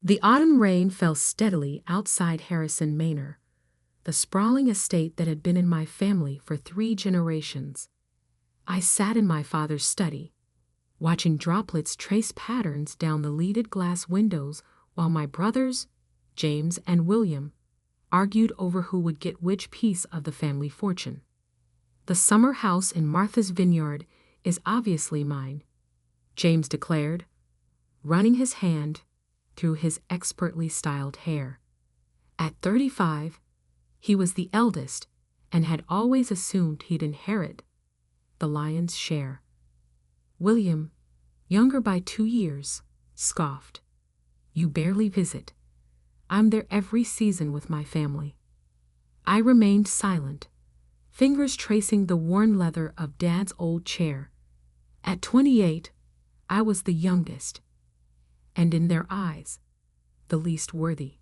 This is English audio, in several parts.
The autumn rain fell steadily outside Harrison Manor, the sprawling estate that had been in my family for 3 generations. I sat in my father's study, watching droplets trace patterns down the leaded glass windows while my brothers, James and William, argued over who would get which piece of the family fortune. "The summer house in Martha's Vineyard is obviously mine," James declared, running his hand through his expertly styled hair. At 35, he was the eldest and had always assumed he'd inherit the lion's share. William, younger by 2 years, scoffed. "You barely visit. I'm there every season with my family." I remained silent, fingers tracing the worn leather of Dad's old chair. At 28, I was the youngest, and in their eyes, the least worthy.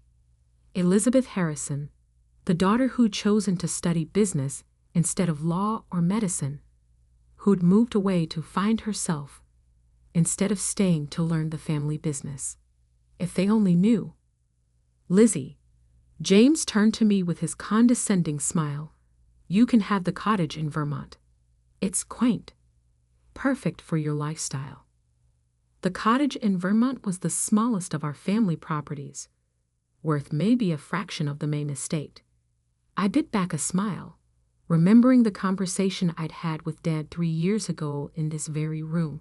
Elizabeth Harrison, the daughter who'd chosen to study business instead of law or medicine, who'd moved away to find herself instead of staying to learn the family business. If they only knew. "Lizzie," James turned to me with his condescending smile, "you can have the cottage in Vermont. It's quaint, perfect for your lifestyle." The cottage in Vermont was the smallest of our family properties, worth maybe a fraction of the main estate. I bit back a smile, remembering the conversation I'd had with Dad 3 years ago in this very room.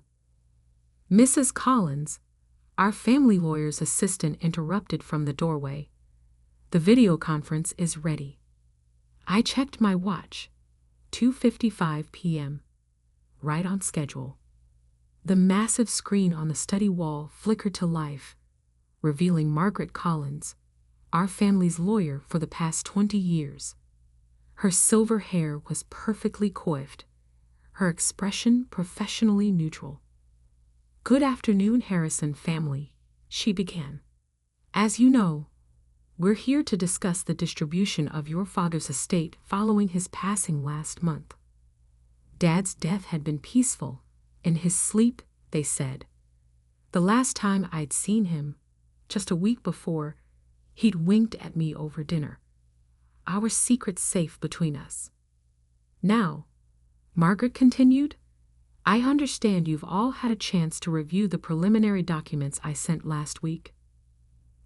Mrs. Collins, our family lawyer's assistant, interrupted from the doorway. "The video conference is ready." I checked my watch. 2:55 p.m. Right on schedule. The massive screen on the study wall flickered to life, revealing Margaret Collins, our family's lawyer for the past 20 years. Her silver hair was perfectly coiffed, her expression professionally neutral. "Good afternoon, Harrison family," she began. "As you know, we're here to discuss the distribution of your father's estate following his passing last month. Dad's death had been peaceful, in his sleep, they said. The last time I'd seen him, just a week before, he'd winked at me over dinner. Our secret safe between us. Now," Margaret continued, "I understand you've all had a chance to review the preliminary documents I sent last week."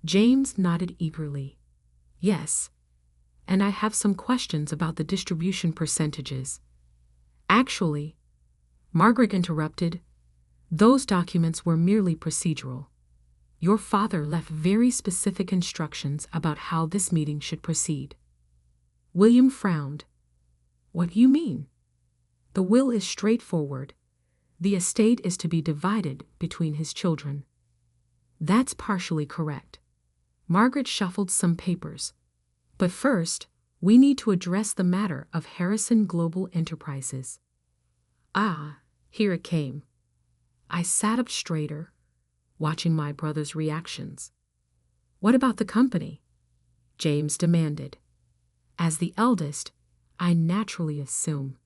James nodded eagerly. "Yes, and I have some questions about the distribution percentages." "Actually," Margaret interrupted, "those documents were merely procedural. Your father left very specific instructions about how this meeting should proceed." William frowned. "What do you mean?" "The will is straightforward. The estate is to be divided between his children." "That's partially correct." Margaret shuffled some papers. "But first, we need to address the matter of Harrison Global Enterprises." Ah, here it came. I sat up straighter, watching my brother's reactions. "What about the company?" James demanded. As the eldest, I naturally assume.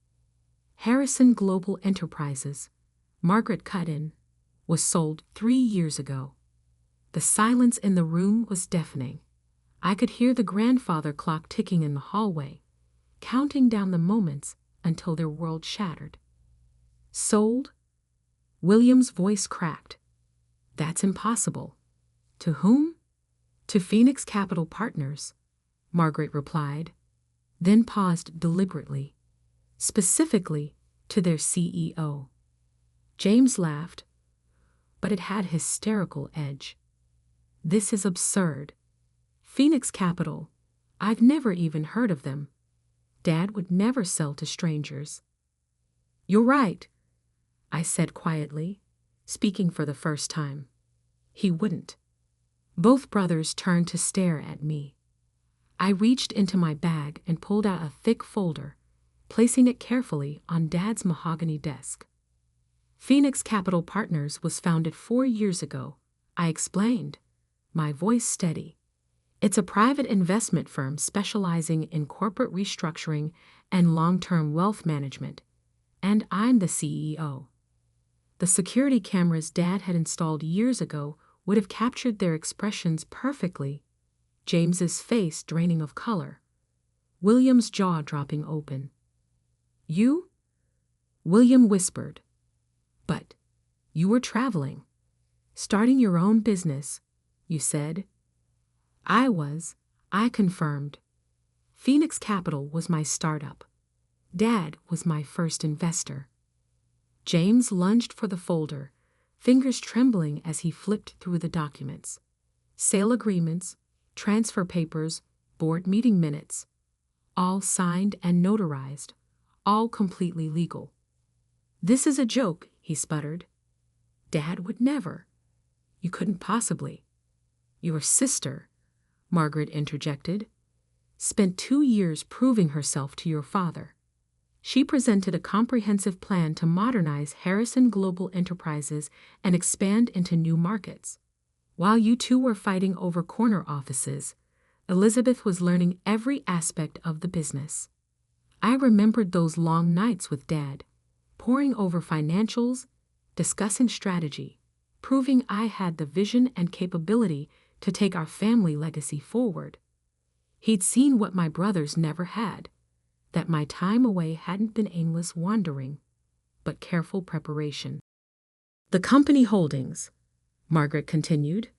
"Harrison Global Enterprises," Margaret cut in, "was sold 3 years ago." The silence in the room was deafening. I could hear the grandfather clock ticking in the hallway, counting down the moments until their world shattered. "Sold?" William's voice cracked. "That's impossible." "To whom?" "To Phoenix Capital Partners," Margaret replied, then paused deliberately. "Specifically to their CEO." James laughed, but it had hysterical edge. "This is absurd. Phoenix Capital, I've never even heard of them. Dad would never sell to strangers." "You're right," I said quietly, speaking for the first time. "He wouldn't." Both brothers turned to stare at me. I reached into my bag and pulled out a thick folder, placing it carefully on Dad's mahogany desk. "Phoenix Capital Partners was founded 4 years ago," I explained, my voice steady. "It's a private investment firm specializing in corporate restructuring and long-term wealth management, and I'm the CEO. The security cameras Dad had installed years ago would have captured their expressions perfectly. James's face draining of color, William's jaw dropping open. "You?" William whispered. "But you were traveling, starting your own business, you said." "I was," I confirmed. "Phoenix Capital was my startup. Dad was my first investor." James lunged for the folder, fingers trembling as he flipped through the documents. Sale agreements, transfer papers, board meeting minutes. All signed and notarized, all completely legal. "This is a joke," he sputtered. "Dad would never. You couldn't possibly." "Your sister," Margaret interjected, "spent 2 years proving herself to your father. She presented a comprehensive plan to modernize Harrison Global Enterprises and expand into new markets. While you two were fighting over corner offices, Elizabeth was learning every aspect of the business." I remembered those long nights with Dad, poring over financials, discussing strategy, proving I had the vision and capability to take our family legacy forward. He'd seen what my brothers never had, that my time away hadn't been aimless wandering, but careful preparation. "The company holdings," Margaret continued,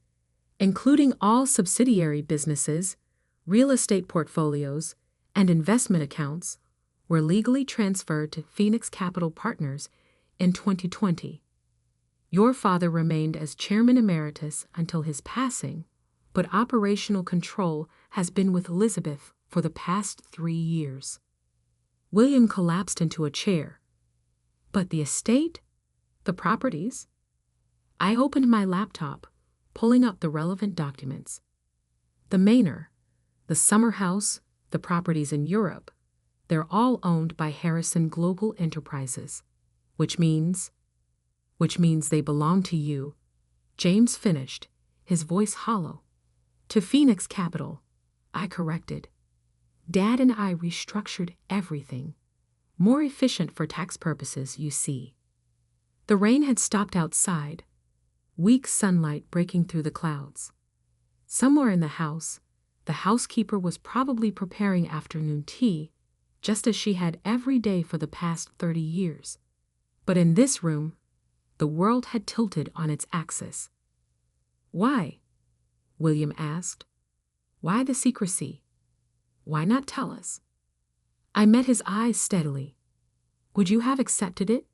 "including all subsidiary businesses, real estate portfolios, and investment accounts, were legally transferred to Phoenix Capital Partners in 2020. Your father remained as chairman emeritus until his passing, but operational control has been with Elizabeth for the past 3 years." William collapsed into a chair. "But the estate? The properties?" I opened my laptop, pulling up the relevant documents. "The manor, the summer house, the properties in Europe, they're all owned by Harrison Global Enterprises, which means they belong to you," James finished, his voice hollow. "To Phoenix Capital," I corrected. "Dad and I restructured everything. More efficient for tax purposes, you see." The rain had stopped outside, weak sunlight breaking through the clouds. Somewhere in the house, the housekeeper was probably preparing afternoon tea, just as she had every day for the past 30 years. But in this room, the world had tilted on its axis. "Why?" William asked. "Why the secrecy? Why not tell us?" I met his eyes steadily. "Would you have accepted it?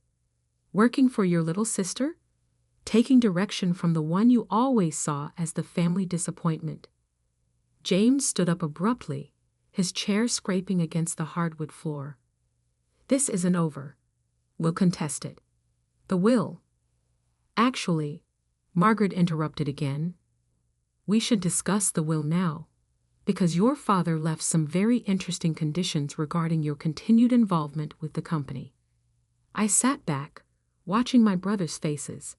Working for your little sister? Taking direction from the one you always saw as the family disappointment?" James stood up abruptly, his chair scraping against the hardwood floor. "This isn't over. We'll contest it." "The will." "Actually," Margaret interrupted again, "we should discuss the will now, because your father left some very interesting conditions regarding your continued involvement with the company." I sat back, watching my brothers' faces.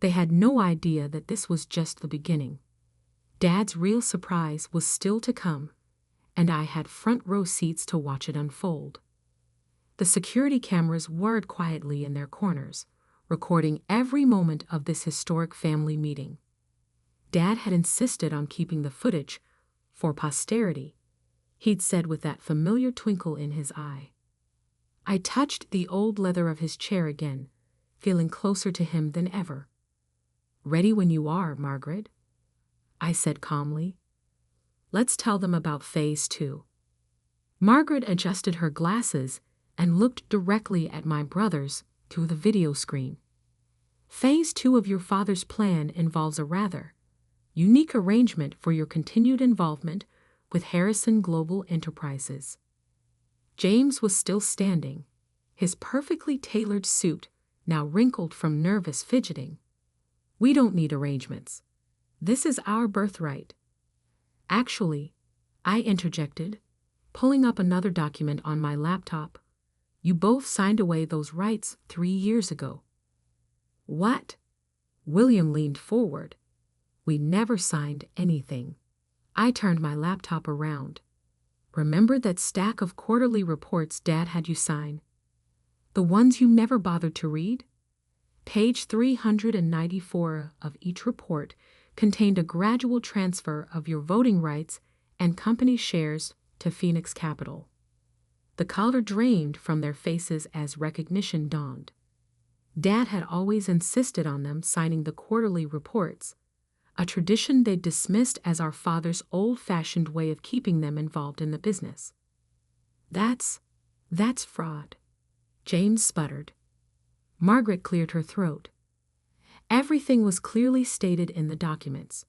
They had no idea that this was just the beginning. Dad's real surprise was still to come, and I had front row seats to watch it unfold. The security cameras whirred quietly in their corners, recording every moment of this historic family meeting. Dad had insisted on keeping the footage for posterity, he'd said with that familiar twinkle in his eye. I touched the old leather of his chair again, feeling closer to him than ever. "Ready when you are, Margaret," I said calmly. "Let's tell them about Phase 2. Margaret adjusted her glasses and looked directly at my brothers through the video screen. "Phase 2 of your father's plan involves a rather unique arrangement for your continued involvement with Harrison Global Enterprises." James was still standing, his perfectly tailored suit now wrinkled from nervous fidgeting. "We don't need arrangements. This is our birthright." "Actually," I interjected, pulling up another document on my laptop, "you both signed away those rights 3 years ago." "What?" William leaned forward. "We never signed anything." I turned my laptop around. "Remember that stack of quarterly reports Dad had you sign? The ones you never bothered to read? Page 394 of each report contained a gradual transfer of your voting rights and company shares to Phoenix Capital. The color drained from their faces as recognition dawned. Dad had always insisted on them signing the quarterly reports, a tradition they'd dismissed as our father's old-fashioned way of keeping them involved in the business. That's fraud, James sputtered. Margaret cleared her throat. Everything was clearly stated in the documents.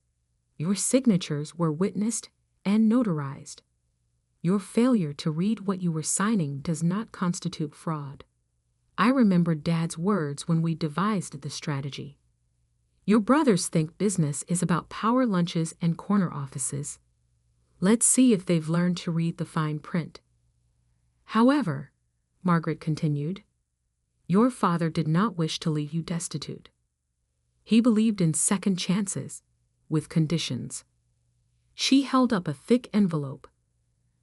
Your signatures were witnessed and notarized. Your failure to read what you were signing does not constitute fraud. I remembered Dad's words when we devised the strategy. Your brothers think business is about power lunches and corner offices. Let's see if they've learned to read the fine print. However, Margaret continued, your father did not wish to leave you destitute. He believed in second chances, with conditions. She held up a thick envelope.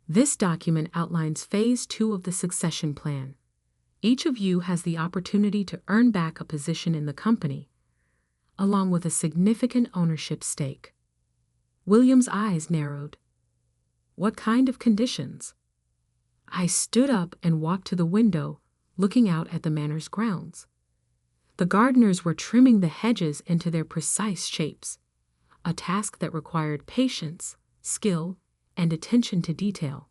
This document outlines Phase 2 of the succession plan. Each of you has the opportunity to earn back a position in the company, along with a significant ownership stake. William's eyes narrowed. What kind of conditions? I stood up and walked to the window, looking out at the manor's grounds. The gardeners were trimming the hedges into their precise shapes, a task that required patience, skill, and attention to detail,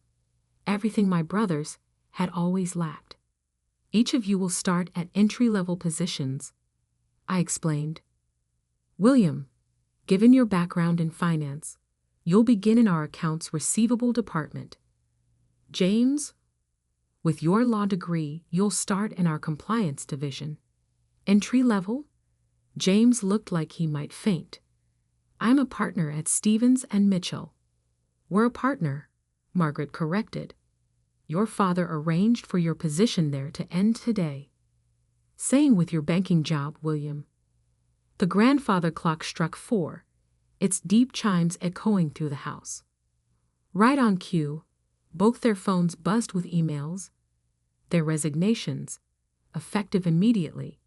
everything my brothers had always lacked. Each of you will start at entry-level positions, I explained. William, given your background in finance, you'll begin in our accounts receivable department. James, with your law degree, you'll start in our compliance division. Entry level? James looked like he might faint. I'm a partner at Stevens and Mitchell. We're a partner, Margaret corrected. Your father arranged for your position there to end today. Same with your banking job, William. The grandfather clock struck 4, its deep chimes echoing through the house. Right on cue, both their phones buzzed with emails. Their resignations, effective immediately,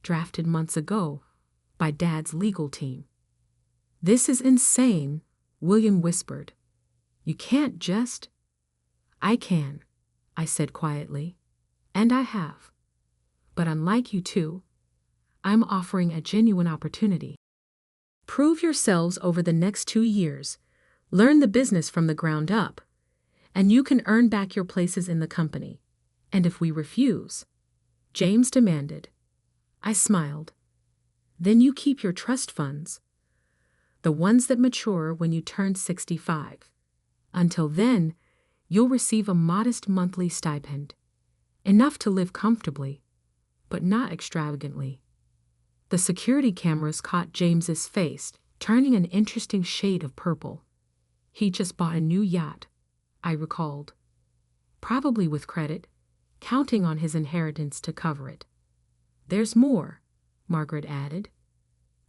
drafted months ago by Dad's legal team. This is insane, William whispered. You can't just... I can, I said quietly, and I have. But unlike you two, I'm offering a genuine opportunity. Prove yourselves over the next 2 years, learn the business from the ground up, and you can earn back your places in the company. And if we refuse, James demanded. I smiled. Then you keep your trust funds, the ones that mature when you turn 65. Until then, you'll receive a modest monthly stipend, enough to live comfortably, but not extravagantly. The security cameras caught James's face, turning an interesting shade of purple. He just bought a new yacht, I recalled. Probably with credit, counting on his inheritance to cover it. There's more, Margaret added.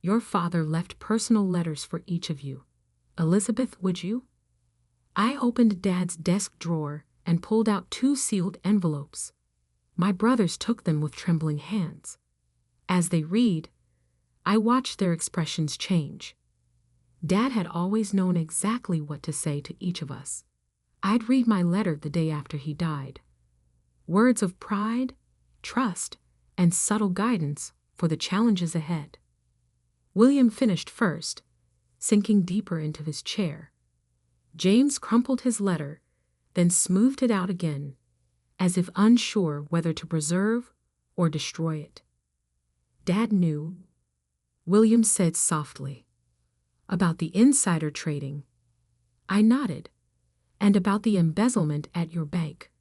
Your father left personal letters for each of you. Elizabeth, would you? I opened Dad's desk drawer and pulled out 2 sealed envelopes. My brothers took them with trembling hands. As they read, I watched their expressions change. Dad had always known exactly what to say to each of us. I'd read my letter the day after he died. Words of pride, trust, and subtle guidance for the challenges ahead. William finished first, sinking deeper into his chair. James crumpled his letter, then smoothed it out again, as if unsure whether to preserve or destroy it. Dad knew, William said softly. About the insider trading. I nodded. And about the embezzlement at your bank.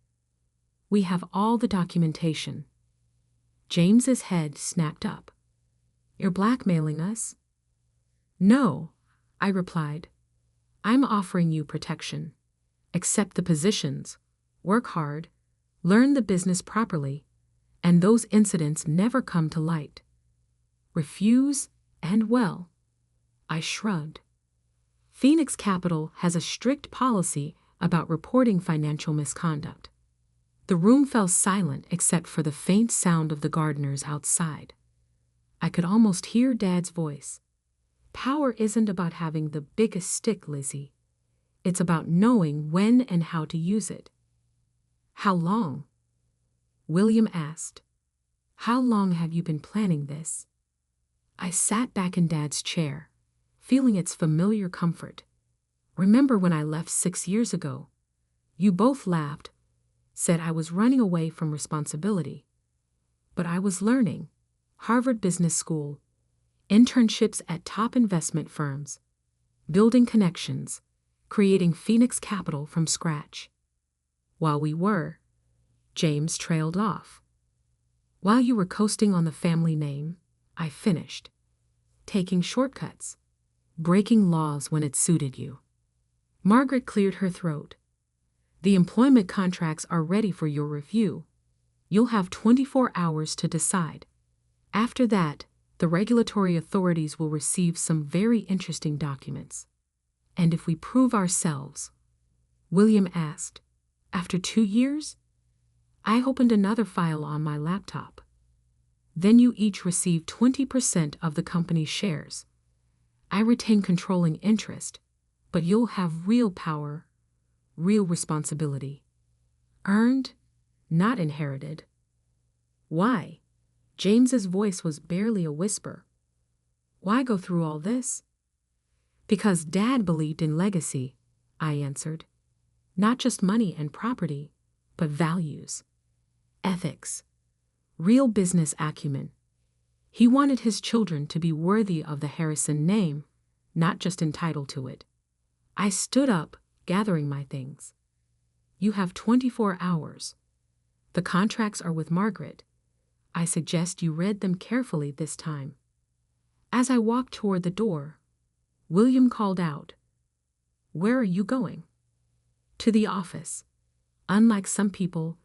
We have all the documentation. James's head snapped up. You're blackmailing us? No, I replied. I'm offering you protection. Accept the positions, work hard, learn the business properly, and those incidents never come to light. Refuse, and well, I shrugged. Phoenix Capital has a strict policy about reporting financial misconduct. The room fell silent except for the faint sound of the gardeners outside. I could almost hear Dad's voice. Power isn't about having the biggest stick, Lizzie. It's about knowing when and how to use it. How long? William asked. How long have you been planning this? I sat back in Dad's chair, feeling its familiar comfort. Remember when I left 6 years ago? You both laughed, said I was running away from responsibility. But I was learning. Harvard Business School, internships at top investment firms, building connections, creating Phoenix Capital from scratch. While we were, James trailed off. While you were coasting on the family name, I finished. Taking shortcuts, breaking laws when it suited you. Margaret cleared her throat. The employment contracts are ready for your review. You'll have 24 hours to decide. After that, the regulatory authorities will receive some very interesting documents. And if we prove ourselves, William asked, after 2 years? I opened another file on my laptop. Then you each receive 20% of the company's shares. I retain controlling interest, but you'll have real power, real responsibility. Earned, not inherited. Why? James's voice was barely a whisper. Why go through all this? Because Dad believed in legacy, I answered. Not just money and property, but values, ethics, real business acumen. He wanted his children to be worthy of the Harrison name, not just entitled to it. I stood up, gathering my things. You have 24 hours. The contracts are with Margaret. I suggest you read them carefully this time. As I walked toward the door, William called out, Where are you going? To the office. Unlike some people,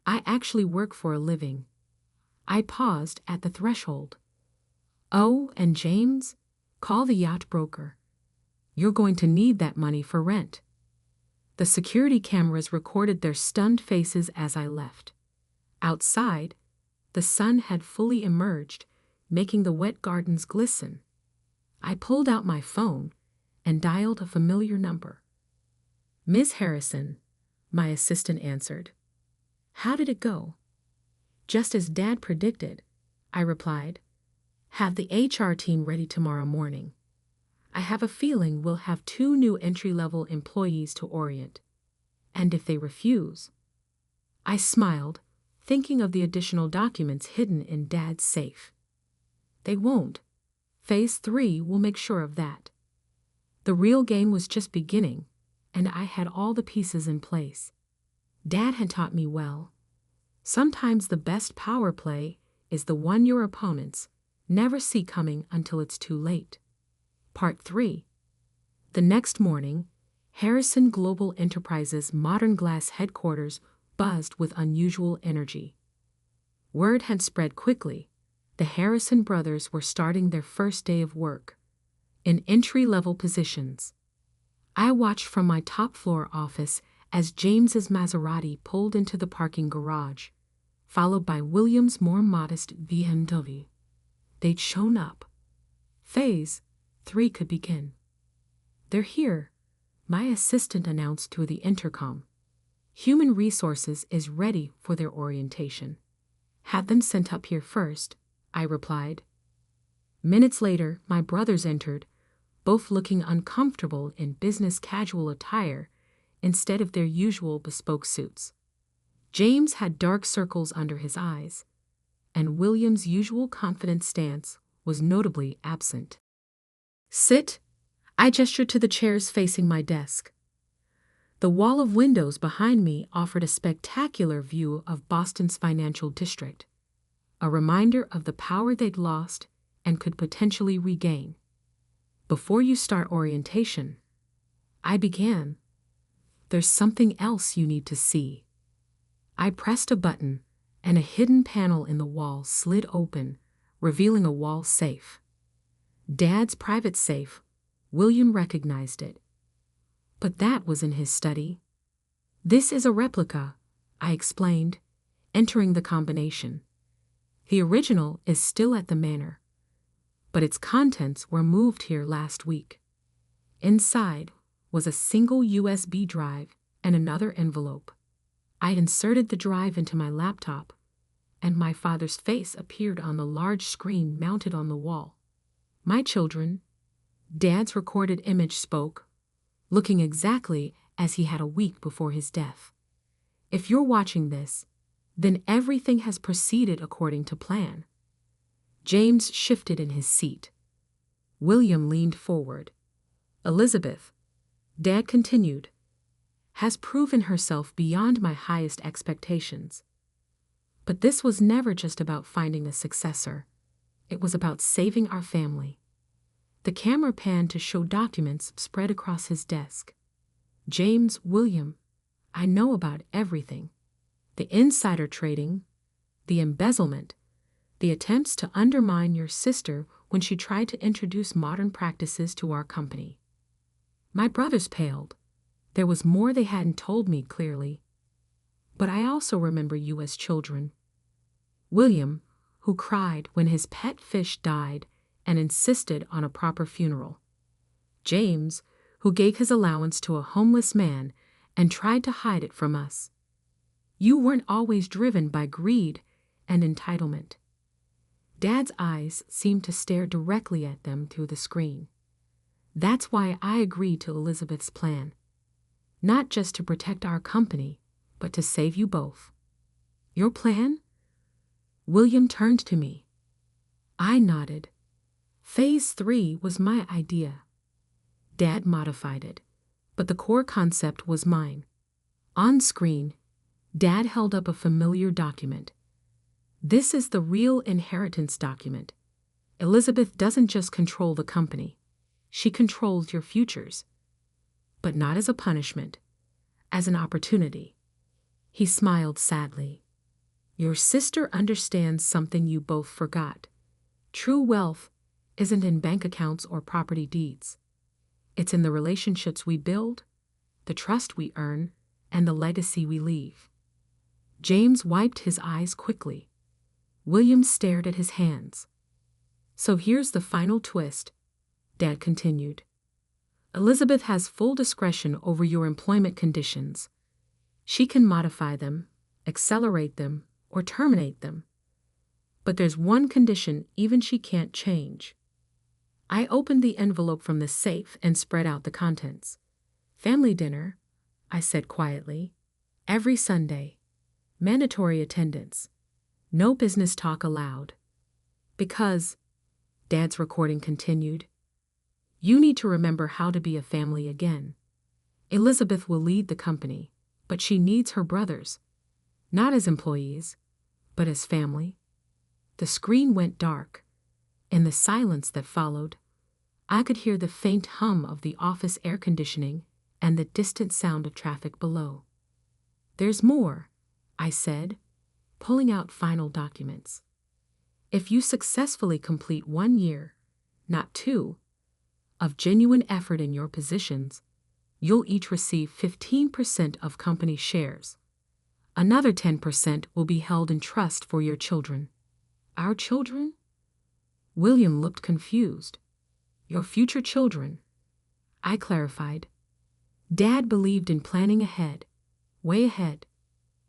I actually work for a living. I paused at the threshold. Oh, and James, call the yacht broker. You're going to need that money for rent. The security cameras recorded their stunned faces as I left. Outside, the sun had fully emerged, making the wet gardens glisten. I pulled out my phone and dialed a familiar number. Miss Harrison, my assistant answered. How did it go? Just as Dad predicted, I replied. Have the HR team ready tomorrow morning. I have a feeling we'll have 2 new entry-level employees to orient. And if they refuse? I smiled, thinking of the additional documents hidden in Dad's safe. They won't. Phase 3 will make sure of that. The real game was just beginning, and I had all the pieces in place. Dad had taught me well. Sometimes the best power play is the one your opponents never see coming until it's too late. Part 3. The next morning, Harrison Global Enterprises' Modern Glass headquarters buzzed with unusual energy. Word had spread quickly. The Harrison brothers were starting their first day of work, in entry-level positions. I watched from my top-floor office as James's Maserati pulled into the parking garage, followed by William's more modest BMW. They'd shown up. Phase 3 could begin. They're here, my assistant announced through the intercom. Human Resources is ready for their orientation. Had them sent up here first, I replied. Minutes later, my brothers entered, both looking uncomfortable in business casual attire instead of their usual bespoke suits. James had dark circles under his eyes, and William's usual confident stance was notably absent. Sit, I gestured to the chairs facing my desk. The wall of windows behind me offered a spectacular view of Boston's financial district, a reminder of the power they'd lost and could potentially regain. Before you start orientation, I began. There's something else you need to see. I pressed a button, and a hidden panel in the wall slid open, revealing a wall safe. Dad's private safe. William recognized it. But that was in his study. This is a replica, I explained, entering the combination. The original is still at the manor. but its contents were moved here last week. Inside was a single USB drive and another envelope. I inserted the drive into my laptop, and my father's face appeared on the large screen mounted on the wall. "My children," Dad's recorded image spoke, looking exactly as he had a week before his death. "If you're watching this, then everything has proceeded according to plan." James shifted in his seat. William leaned forward. "Elizabeth," Dad continued, "has proven herself beyond my highest expectations. But this was never just about finding a successor. It was about saving our family." The camera panned to show documents spread across his desk. "James, William, I know about everything. The insider trading, the embezzlement, the attempts to undermine your sister when she tried to introduce modern practices to our company." My brothers paled. There was more they hadn't told me clearly. "But I also remember you as children." William, who cried when his pet fish died and insisted on a proper funeral. James, who gave his allowance to a homeless man and tried to hide it from us. You weren't always driven by greed and entitlement. Dad's eyes seemed to stare directly at them through the screen. "That's why I agreed to Elizabeth's plan. Not just to protect our company, but to save you both." "Your plan?" William turned to me. I nodded. Phase 3 was my idea. Dad modified it, but the core concept was mine. On screen, Dad held up a familiar document. "This is the real inheritance document. Elizabeth doesn't just control the company. She controls your futures. But not as a punishment, as an opportunity." He smiled sadly. "Your sister understands something you both forgot. True wealth isn't in bank accounts or property deeds. It's in the relationships we build, the trust we earn, and the legacy we leave." James wiped his eyes quickly. William stared at his hands. "So here's the final twist," Dad continued. "Elizabeth has full discretion over your employment conditions. She can modify them, accelerate them, or terminate them. But there's one condition even she can't change." I opened the envelope from the safe and spread out the contents. "Family dinner," I said quietly. "Every Sunday. Mandatory attendance. No business talk allowed. Because," Dad's recording continued, "you need to remember how to be a family again. Elizabeth will lead the company, but she needs her brothers. Not as employees, but as family." The screen went dark. In the silence that followed, I could hear the faint hum of the office air conditioning and the distant sound of traffic below. "There's more," I said, pulling out final documents. "If you successfully complete 1 year, not 2, of genuine effort in your positions, you'll each receive 15% of company shares. Another 10% will be held in trust for your children." "Our children?" William looked confused. "Your future children," I clarified. Dad believed in planning ahead, way ahead.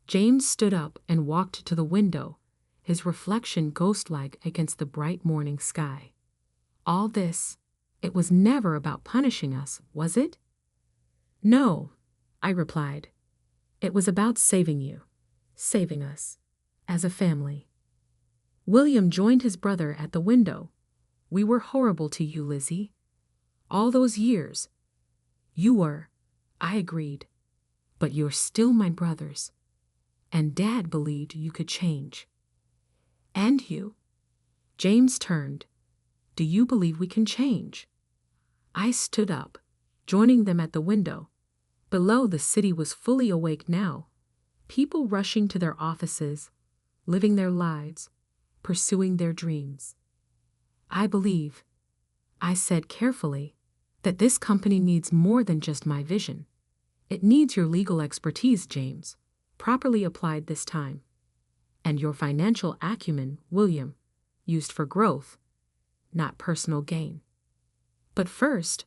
James stood up and walked to the window, his reflection ghost-like against the bright morning sky. "All this, it was never about punishing us, was it?" "No," I replied. "It was about saving you, saving us, as a family." William joined his brother at the window. "We were horrible to you, Lizzie. All those years." "You were," I agreed. "But you're still my brothers. And Dad believed you could change." "And you?" James turned. "Do you believe we can change?" I stood up, joining them at the window. Below, the city was fully awake now. People rushing to their offices, living their lives, pursuing their dreams. "I believe," I said carefully, "that this company needs more than just my vision. It needs your legal expertise, James, properly applied this time. And your financial acumen, William, used for growth, not personal gain. But first,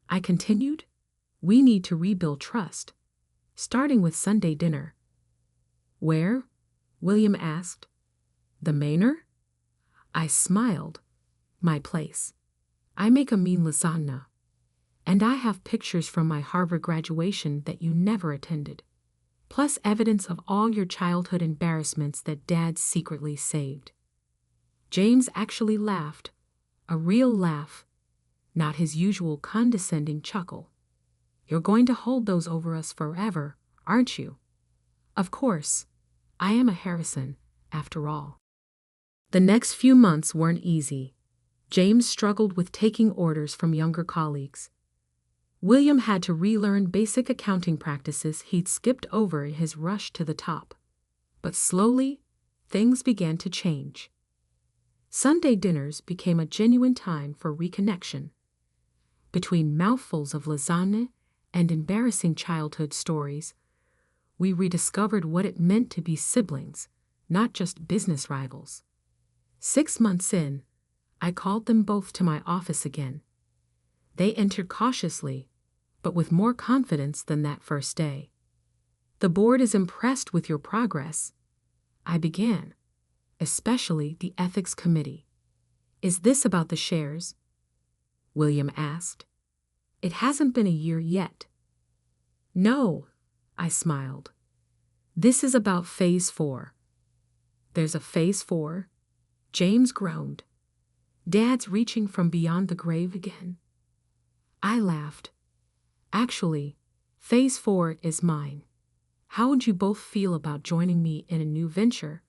I continued, we need to rebuild trust, starting with Sunday dinner. Where? William asked. The Manor? I smiled. My place. I make a mean lasagna. And I have pictures from my Harvard graduation that you never attended, plus evidence of all your childhood embarrassments that Dad secretly saved. James actually laughed, a real laugh, not his usual condescending chuckle. You're going to hold those over us forever, aren't you? Of course, I am a Harrison, after all. The next few months weren't easy. James struggled with taking orders from younger colleagues. William had to relearn basic accounting practices he'd skipped over in his rush to the top. But slowly, things began to change. Sunday dinners became a genuine time for reconnection. Between mouthfuls of lasagna and embarrassing childhood stories, we rediscovered what it meant to be siblings, not just business rivals. 6 months in, I called them both to my office again. They entered cautiously, but with more confidence than that first day. The board is impressed with your progress, I began, especially the ethics committee. Is this about the shares? William asked. It hasn't been a year yet. No, I smiled. This is about Phase 4. There's a Phase 4? James groaned. Dad's reaching from beyond the grave again. I laughed. Actually, Phase 4 is mine. How would you both feel about joining me in a new venture?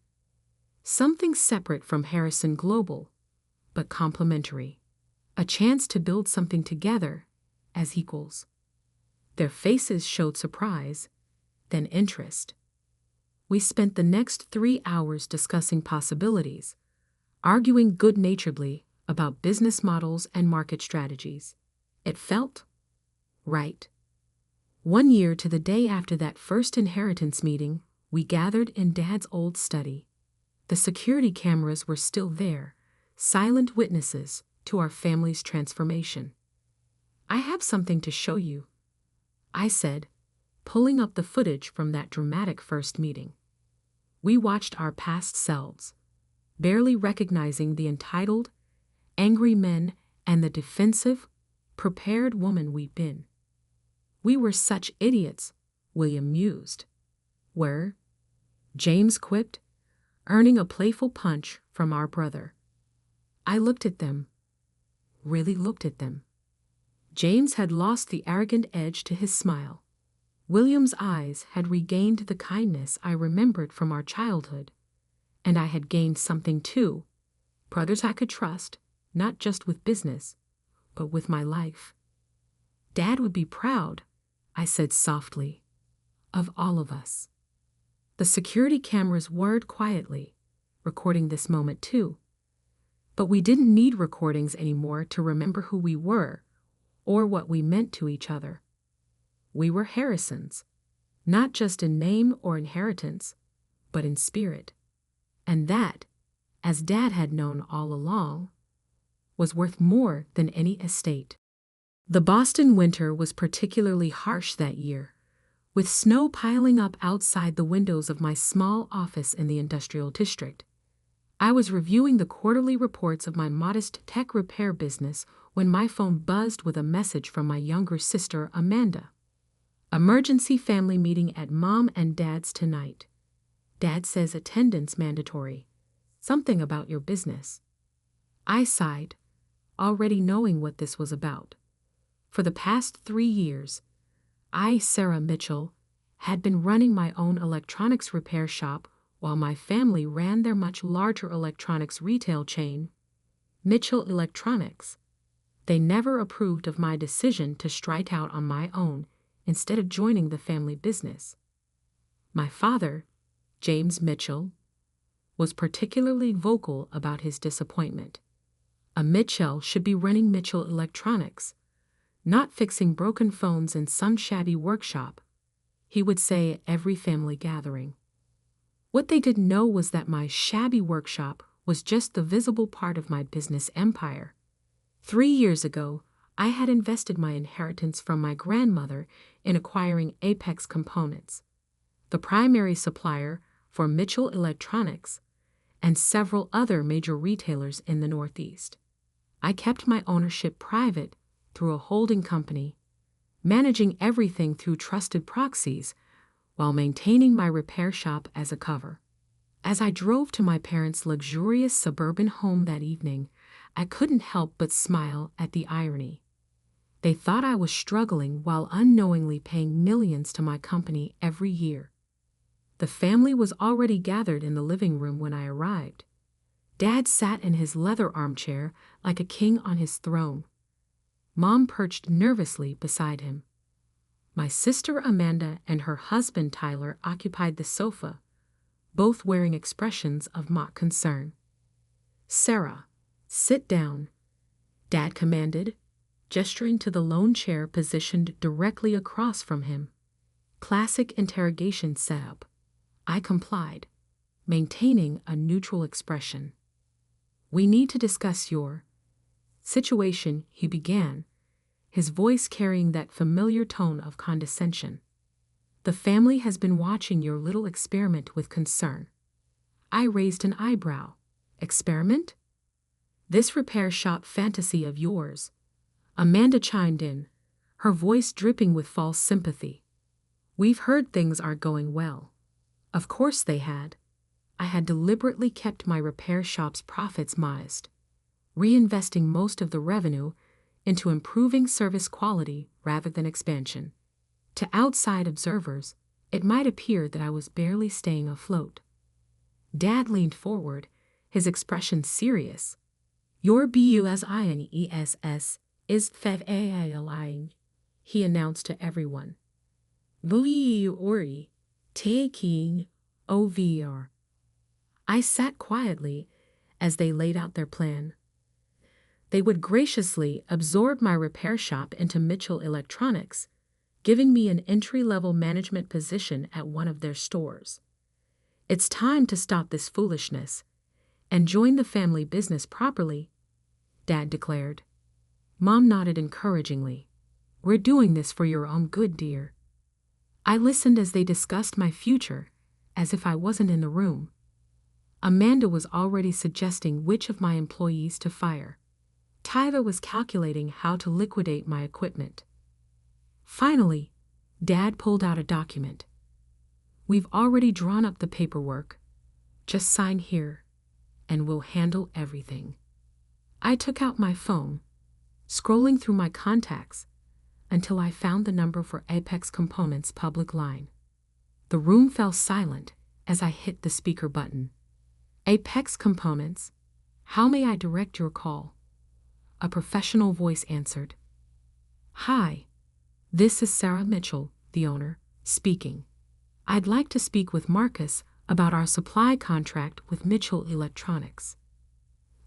Something separate from Harrison Global, but complementary. A chance to build something together as equals. Their faces showed surprise, then interest. We spent the next 3 hours discussing possibilities, arguing good-naturedly about business models and market strategies. It felt right. 1 year to the day after that first inheritance meeting, we gathered in Dad's old study. The security cameras were still there, silent witnesses to our family's transformation. I have something to show you, I said, pulling up the footage from that dramatic first meeting. We watched our past selves, barely recognizing the entitled, angry men and the defensive, prepared woman we'd been. We were such idiots, William mused. Were? James quipped, earning a playful punch from our brother. I looked at them, really looked at them. James had lost the arrogant edge to his smile. William's eyes had regained the kindness I remembered from our childhood, and I had gained something too, brothers I could trust, not just with business, but with my life. Dad would be proud, I said softly, of all of us. The security cameras whirred quietly, recording this moment too. But we didn't need recordings anymore to remember who we were or what we meant to each other. We were Harrisons, not just in name or inheritance, but in spirit. And that, as Dad had known all along, was worth more than any estate. The Boston winter was particularly harsh that year, with snow piling up outside the windows of my small office in the industrial district. I was reviewing the quarterly reports of my modest tech repair business when my phone buzzed with a message from my younger sister, Amanda. Emergency family meeting at Mom and Dad's tonight. Dad says attendance mandatory. Something about your business. I sighed, already knowing what this was about. For the past 3 years, I, Sarah Mitchell, had been running my own electronics repair shop while my family ran their much larger electronics retail chain, Mitchell Electronics. They never approved of my decision to strike out on my own instead of joining the family business. My father, James Mitchell, was particularly vocal about his disappointment. A Mitchell should be running Mitchell Electronics, not fixing broken phones in some shabby workshop, he would say at every family gathering. What they didn't know was that my shabby workshop was just the visible part of my business empire. 3 years ago, I had invested my inheritance from my grandmother in acquiring Apex Components, the primary supplier for Mitchell Electronics and several other major retailers in the Northeast. I kept my ownership private through a holding company, managing everything through trusted proxies while maintaining my repair shop as a cover. As I drove to my parents' luxurious suburban home that evening, I couldn't help but smile at the irony. They thought I was struggling while unknowingly paying millions to my company every year. The family was already gathered in the living room when I arrived. Dad sat in his leather armchair like a king on his throne. Mom perched nervously beside him. My sister Amanda and her husband Tyler occupied the sofa, both wearing expressions of mock concern. "Sarah, sit down," Dad commanded, gesturing to the lone chair positioned directly across from him. Classic interrogation setup. I complied, maintaining a neutral expression. "We need to discuss your situation," he began, his voice carrying that familiar tone of condescension. "The family has been watching your little experiment with concern." I raised an eyebrow. "Experiment? This repair shop fantasy of yours?" Amanda chimed in, her voice dripping with false sympathy. "We've heard things are going well." Of course they had. I had deliberately kept my repair shop's profits modest, reinvesting most of the revenue into improving service quality rather than expansion. To outside observers, it might appear that I was barely staying afloat. Dad leaned forward, his expression serious. "Your business is failing," he announced to everyone. "We are taking over." I sat quietly as they laid out their plan. They would graciously absorb my repair shop into Mitchell Electronics, giving me an entry-level management position at one of their stores. "It's time to stop this foolishness and join the family business properly," Dad declared. Mom nodded encouragingly. "We're doing this for your own good, dear." I listened as they discussed my future, as if I wasn't in the room. Amanda was already suggesting which of my employees to fire. Tyler was calculating how to liquidate my equipment. Finally, Dad pulled out a document. "We've already drawn up the paperwork. Just sign here, and we'll handle everything." I took out my phone, scrolling through my contacts until I found the number for Apex Components' public line. The room fell silent as I hit the speaker button. "Apex Components, how may I direct your call?" A professional voice answered. "Hi, this is Sarah Mitchell, the owner, speaking. I'd like to speak with Marcus about our supply contract with Mitchell Electronics."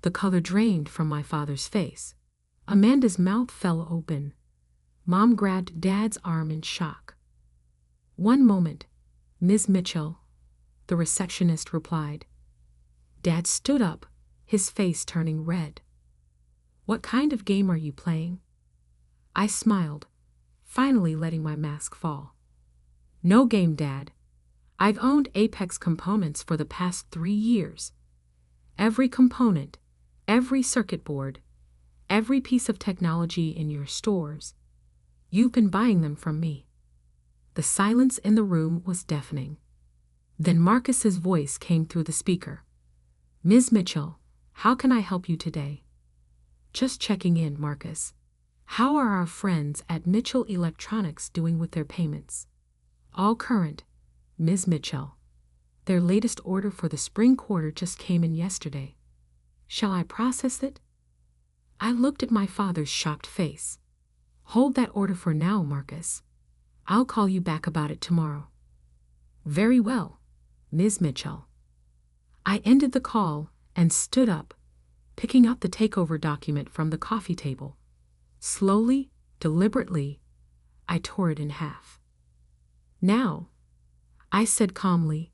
The color drained from my father's face. Amanda's mouth fell open. Mom grabbed Dad's arm in shock. "One moment, Ms. Mitchell," the receptionist replied. Dad stood up, his face turning red. "What kind of game are you playing?" I smiled, finally letting my mask fall. "No game, Dad. I've owned Apex Components for the past 3 years. Every component, every circuit board, every piece of technology in your stores, you've been buying them from me." The silence in the room was deafening. Then Marcus's voice came through the speaker. "Ms. Mitchell, how can I help you today?" "Just checking in, Marcus. How are our friends at Mitchell Electronics doing with their payments?" "All current, Ms. Mitchell. Their latest order for the spring quarter just came in yesterday. Shall I process it?" I looked at my father's shocked face. "Hold that order for now, Marcus. I'll call you back about it tomorrow." "Very well, Ms. Mitchell." I ended the call and stood up, picking up the takeover document from the coffee table. Slowly, deliberately, I tore it in half. "Now," I said calmly,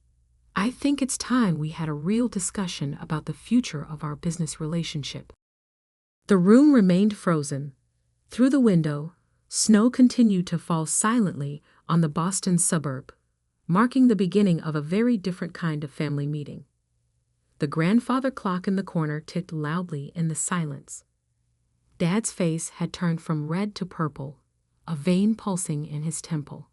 "I think it's time we had a real discussion about the future of our business relationship." The room remained frozen. Through the window, snow continued to fall silently on the Boston suburb, marking the beginning of a very different kind of family meeting. The grandfather clock in the corner ticked loudly in the silence. Dad's face had turned from red to purple, a vein pulsing in his temple.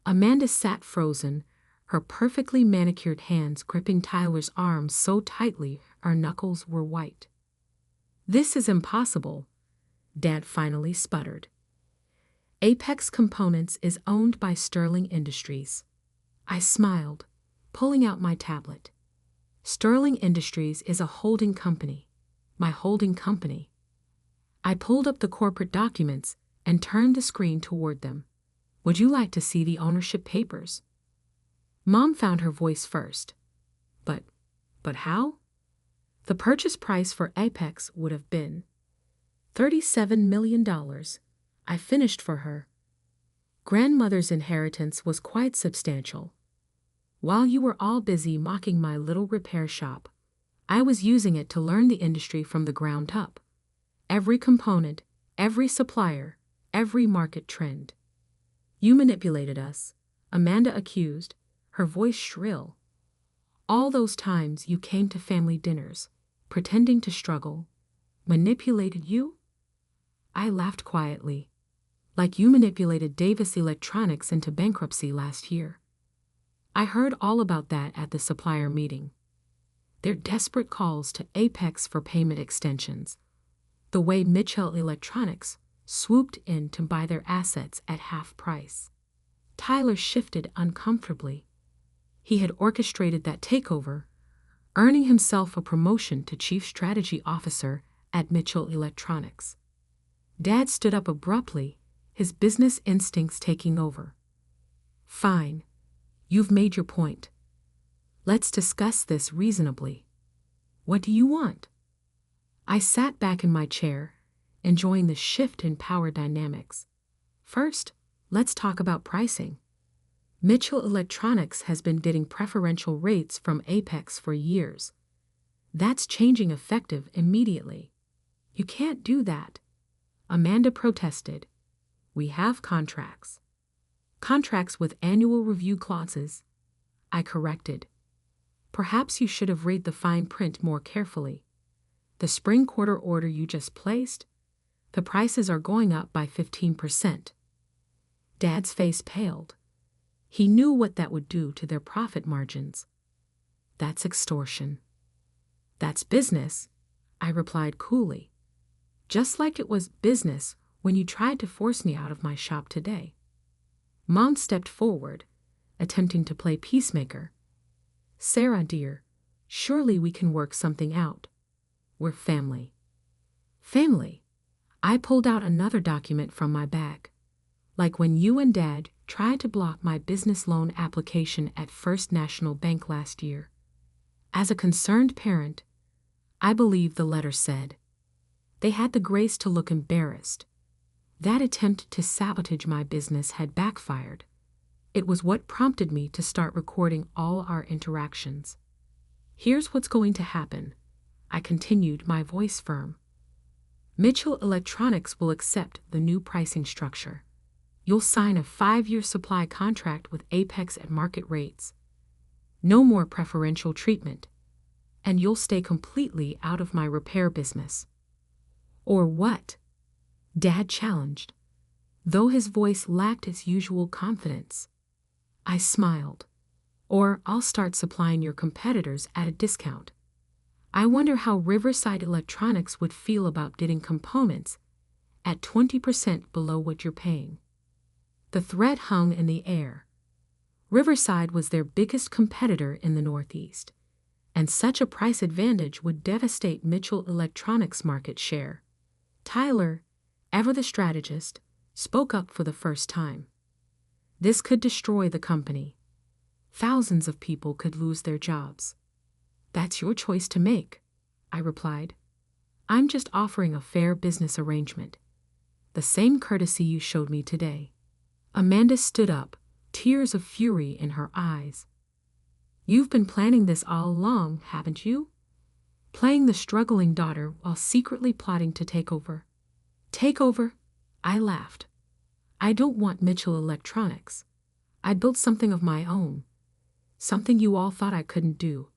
Amanda sat frozen, her perfectly manicured hands gripping Tyler's arms so tightly her knuckles were white. "This is impossible," Dad finally sputtered. "Apex Components is owned by Sterling Industries." I smiled, pulling out my tablet. "Sterling Industries is a holding company. My holding company." I pulled up the corporate documents and turned the screen toward them. "Would you like to see the ownership papers?" Mom found her voice first. But how? The purchase price for Apex would have been $37 million. I finished for her. Grandmother's inheritance was quite substantial. While you were all busy mocking my little repair shop, I was using it to learn the industry from the ground up. Every component, every supplier, every market trend. "You manipulated us," Amanda accused, her voice shrill. "All those times you came to family dinners, pretending to struggle, manipulated you?" I laughed quietly. "Like you manipulated Davis Electronics into bankruptcy last year." I heard all about that at the supplier meeting. Their desperate calls to Apex for payment extensions. The way Mitchell Electronics swooped in to buy their assets at half price. Tyler shifted uncomfortably. He had orchestrated that takeover, earning himself a promotion to Chief Strategy Officer at Mitchell Electronics. Dad stood up abruptly, his business instincts taking over. "Fine. You've made your point. Let's discuss this reasonably. What do you want?" I sat back in my chair, enjoying the shift in power dynamics. "First, let's talk about pricing. Mitchell Electronics has been getting preferential rates from Apex for years. That's changing effective immediately." "You can't do that," Amanda protested. "We have contracts." "Contracts with annual review clauses," I corrected. "Perhaps you should have read the fine print more carefully. The spring quarter order you just placed? The prices are going up by 15%. Dad's face paled. He knew what that would do to their profit margins. "That's extortion." "That's business," I replied coolly. "Just like it was business when you tried to force me out of my shop today." Mom stepped forward, attempting to play peacemaker. "Sarah, dear, surely we can work something out. We're family." "Family?" I pulled out another document from my bag. "Like when you and Dad tried to block my business loan application at First National Bank last year." As a concerned parent, I believe the letter said. They had the grace to look embarrassed. That attempt to sabotage my business had backfired. It was what prompted me to start recording all our interactions. "Here's what's going to happen," I continued, my voice firm. "Mitchell Electronics will accept the new pricing structure. You'll sign a 5-year supply contract with Apex at market rates. No more preferential treatment. And you'll stay completely out of my repair business." "Or what?" Dad challenged, though his voice lacked its usual confidence. I smiled. "Or I'll start supplying your competitors at a discount. I wonder how Riverside Electronics would feel about getting components at 20% below what you're paying." The threat hung in the air. Riverside was their biggest competitor in the Northeast, and such a price advantage would devastate Mitchell Electronics' market share. Tyler, ever the strategist, spoke up for the first time. "This could destroy the company. Thousands of people could lose their jobs." "That's your choice to make," I replied. "I'm just offering a fair business arrangement. The same courtesy you showed me today." Amanda stood up, tears of fury in her eyes. "You've been planning this all along, haven't you?" playing the struggling daughter while secretly plotting to take over. Take over? I laughed. I don't want Mitchell Electronics. I built something of my own. Something you all thought I couldn't do.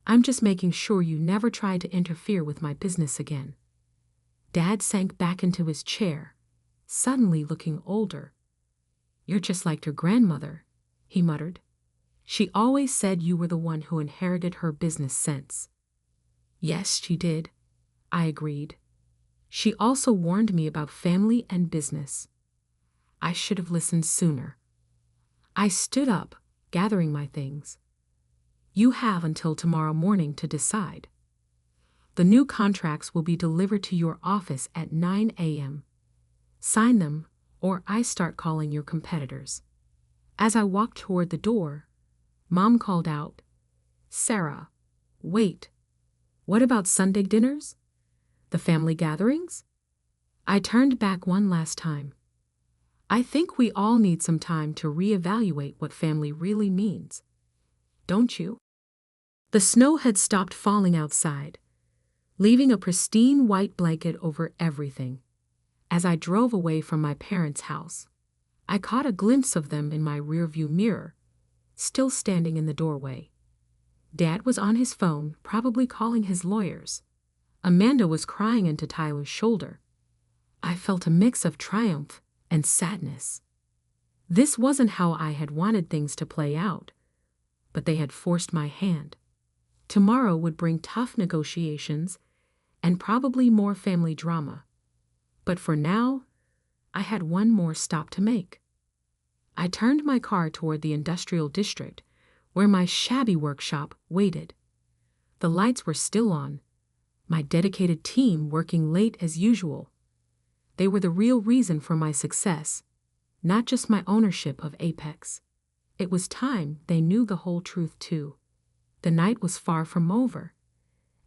I'm just making sure you never try to interfere with my business again. Dad sank back into his chair, suddenly looking older. You're just like your grandmother, he muttered. She always said you were the one who inherited her business sense. Yes, she did, I agreed. She also warned me about family and business. I should have listened sooner. I stood up, gathering my things. You have until tomorrow morning to decide. The new contracts will be delivered to your office at 9 a.m. Sign them, or I start calling your competitors. As I walked toward the door, Mom called out, Sarah, wait. What about Sunday dinners? The family gatherings? I turned back one last time. I think we all need some time to reevaluate what family really means. Don't you? The snow had stopped falling outside, leaving a pristine white blanket over everything. As I drove away from my parents' house, I caught a glimpse of them in my rearview mirror, still standing in the doorway. Dad was on his phone, probably calling his lawyers. Amanda was crying into Tyler's shoulder. I felt a mix of triumph and sadness. This wasn't how I had wanted things to play out, but they had forced my hand. Tomorrow would bring tough negotiations and probably more family drama. But for now, I had one more stop to make. I turned my car toward the industrial district, where my shabby workshop waited. The lights were still on, my dedicated team working late as usual. They were the real reason for my success, not just my ownership of Apex. It was time they knew the whole truth too. The night was far from over,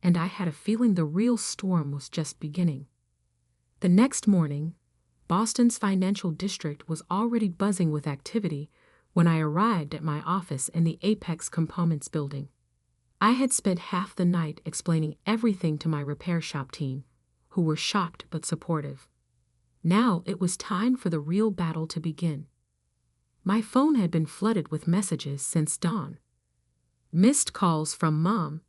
and I had a feeling the real storm was just beginning. The next morning, Boston's financial district was already buzzing with activity when I arrived at my office in the Apex Components building. I had spent half the night explaining everything to my repair shop team, who were shocked but supportive. Now it was time for the real battle to begin. My phone had been flooded with messages since dawn. Missed calls from Mom,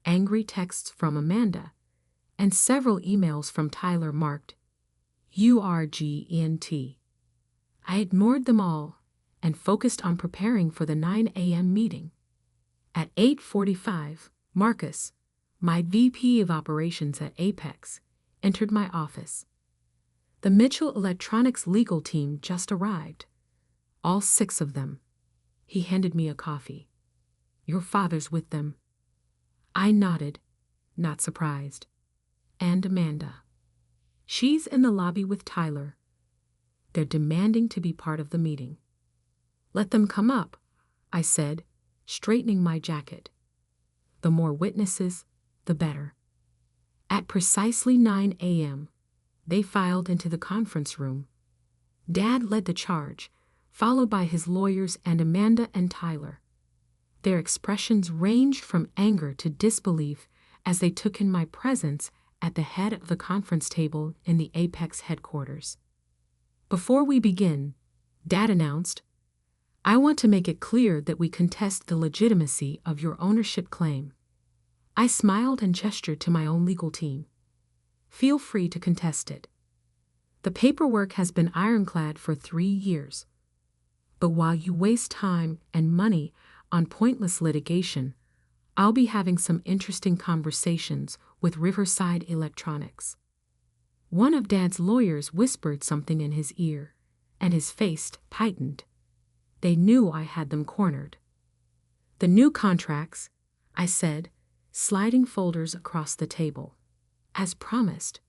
angry texts from Amanda, and several emails from Tyler marked URGENT. I ignored them all and focused on preparing for the 9 a.m. meeting. At 8:45, Marcus, my VP of Operations at Apex, entered my office. The Mitchell Electronics legal team just arrived. All 6 of them. He handed me a coffee. Your father's with them. I nodded, not surprised. And Amanda. She's in the lobby with Tyler. They're demanding to be part of the meeting. Let them come up, I said, straightening my jacket. The more witnesses, the better. At precisely 9 a.m., they filed into the conference room. Dad led the charge, followed by his lawyers and Amanda and Tyler. Their expressions ranged from anger to disbelief as they took in my presence at the head of the conference table in the Apex headquarters. Before we begin, Dad announced, I want to make it clear that we contest the legitimacy of your ownership claim. I smiled and gestured to my own legal team. Feel free to contest it. The paperwork has been ironclad for 3 years. But while you waste time and money on pointless litigation, I'll be having some interesting conversations with Riverside Electronics. One of Dad's lawyers whispered something in his ear, and his face tightened. They knew I had them cornered. The new contracts, I said, sliding folders across the table. As promised,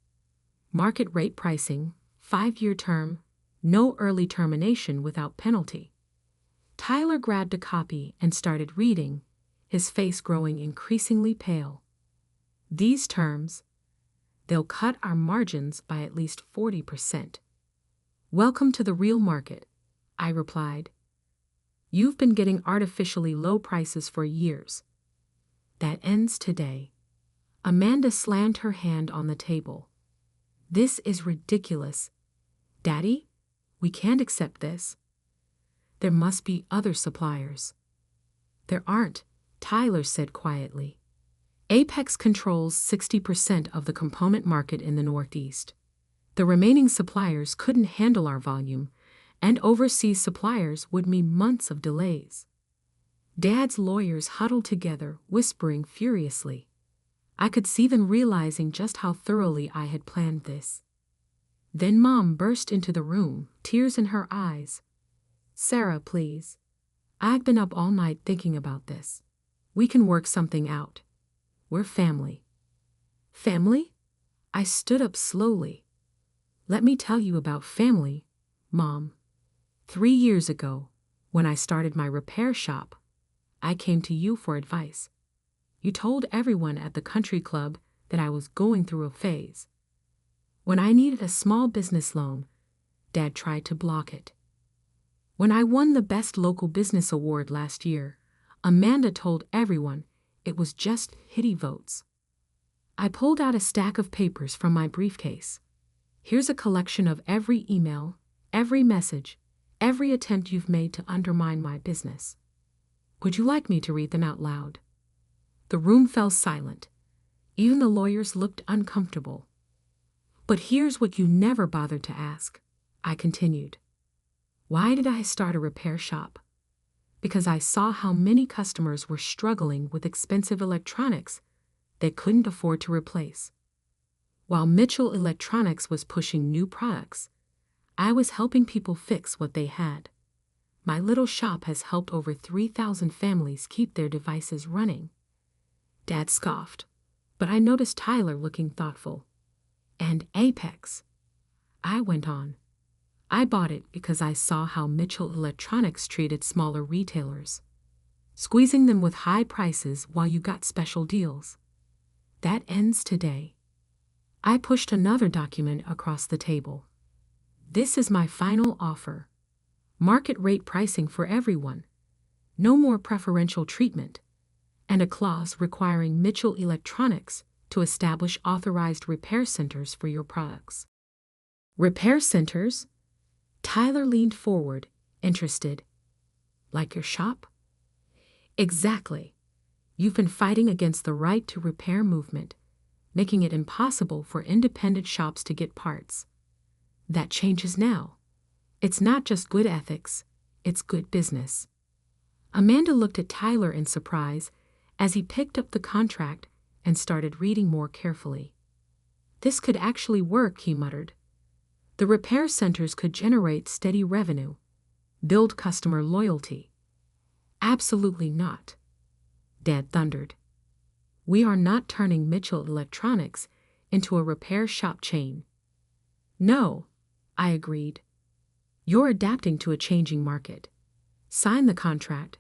market rate pricing, 5-year term, no early termination without penalty. Tyler grabbed a copy and started reading, his face growing increasingly pale. These terms, they'll cut our margins by at least 40%. Welcome to the real market, I replied. You've been getting artificially low prices for years. That ends today. Amanda slammed her hand on the table. This is ridiculous. Daddy, we can't accept this. There must be other suppliers. There aren't, Tyler said quietly. Apex controls 60% of the component market in the Northeast. The remaining suppliers couldn't handle our volume, and overseas suppliers would mean months of delays. Dad's lawyers huddled together, whispering furiously. I could see them realizing just how thoroughly I had planned this. Then Mom burst into the room, tears in her eyes. Sarah, please. I've been up all night thinking about this. We can work something out. We're family. Family? I stood up slowly. Let me tell you about family, Mom. 3 years ago, when I started my repair shop, I came to you for advice. You told everyone at the country club that I was going through a phase. When I needed a small business loan, Dad tried to block it. When I won the Best Local Business Award last year, Amanda told everyone it was just pity votes. I pulled out a stack of papers from my briefcase. Here's a collection of every email, every message, every attempt you've made to undermine my business. Would you like me to read them out loud? The room fell silent. Even the lawyers looked uncomfortable. But here's what you never bothered to ask, I continued. Why did I start a repair shop? Because I saw how many customers were struggling with expensive electronics they couldn't afford to replace. While Mitchell Electronics was pushing new products, I was helping people fix what they had. My little shop has helped over 3,000 families keep their devices running. Dad scoffed, but I noticed Tyler looking thoughtful. And Apex. I went on. I bought it because I saw how Mitchell Electronics treated smaller retailers, squeezing them with high prices while you got special deals. That ends today. I pushed another document across the table. This is my final offer. Market rate pricing for everyone. No more preferential treatment. And a clause requiring Mitchell Electronics to establish authorized repair centers for your products. Repair centers? Tyler leaned forward, interested. Like your shop? Exactly. You've been fighting against the right to repair movement, making it impossible for independent shops to get parts. That changes now. It's not just good ethics, it's good business. Amanda looked at Tyler in surprise as he picked up the contract and started reading more carefully. This could actually work, he muttered. The repair centers could generate steady revenue, build customer loyalty. Absolutely not, Dad thundered. We are not turning Mitchell Electronics into a repair shop chain. No, I agreed. You're adapting to a changing market. Sign the contract,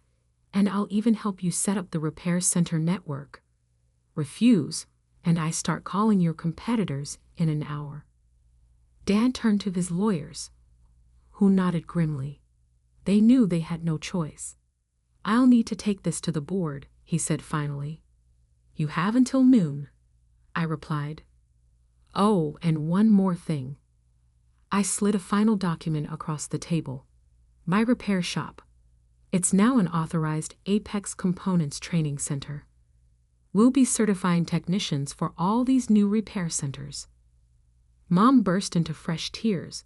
and I'll even help you set up the repair center network. Refuse, and I start calling your competitors in an hour. Dad turned to his lawyers, who nodded grimly. They knew they had no choice. I'll need to take this to the board, he said finally. You have until noon, I replied. Oh, and one more thing. I slid a final document across the table. My repair shop. It's now an authorized Apex Components training center. We'll be certifying technicians for all these new repair centers. Mom burst into fresh tears,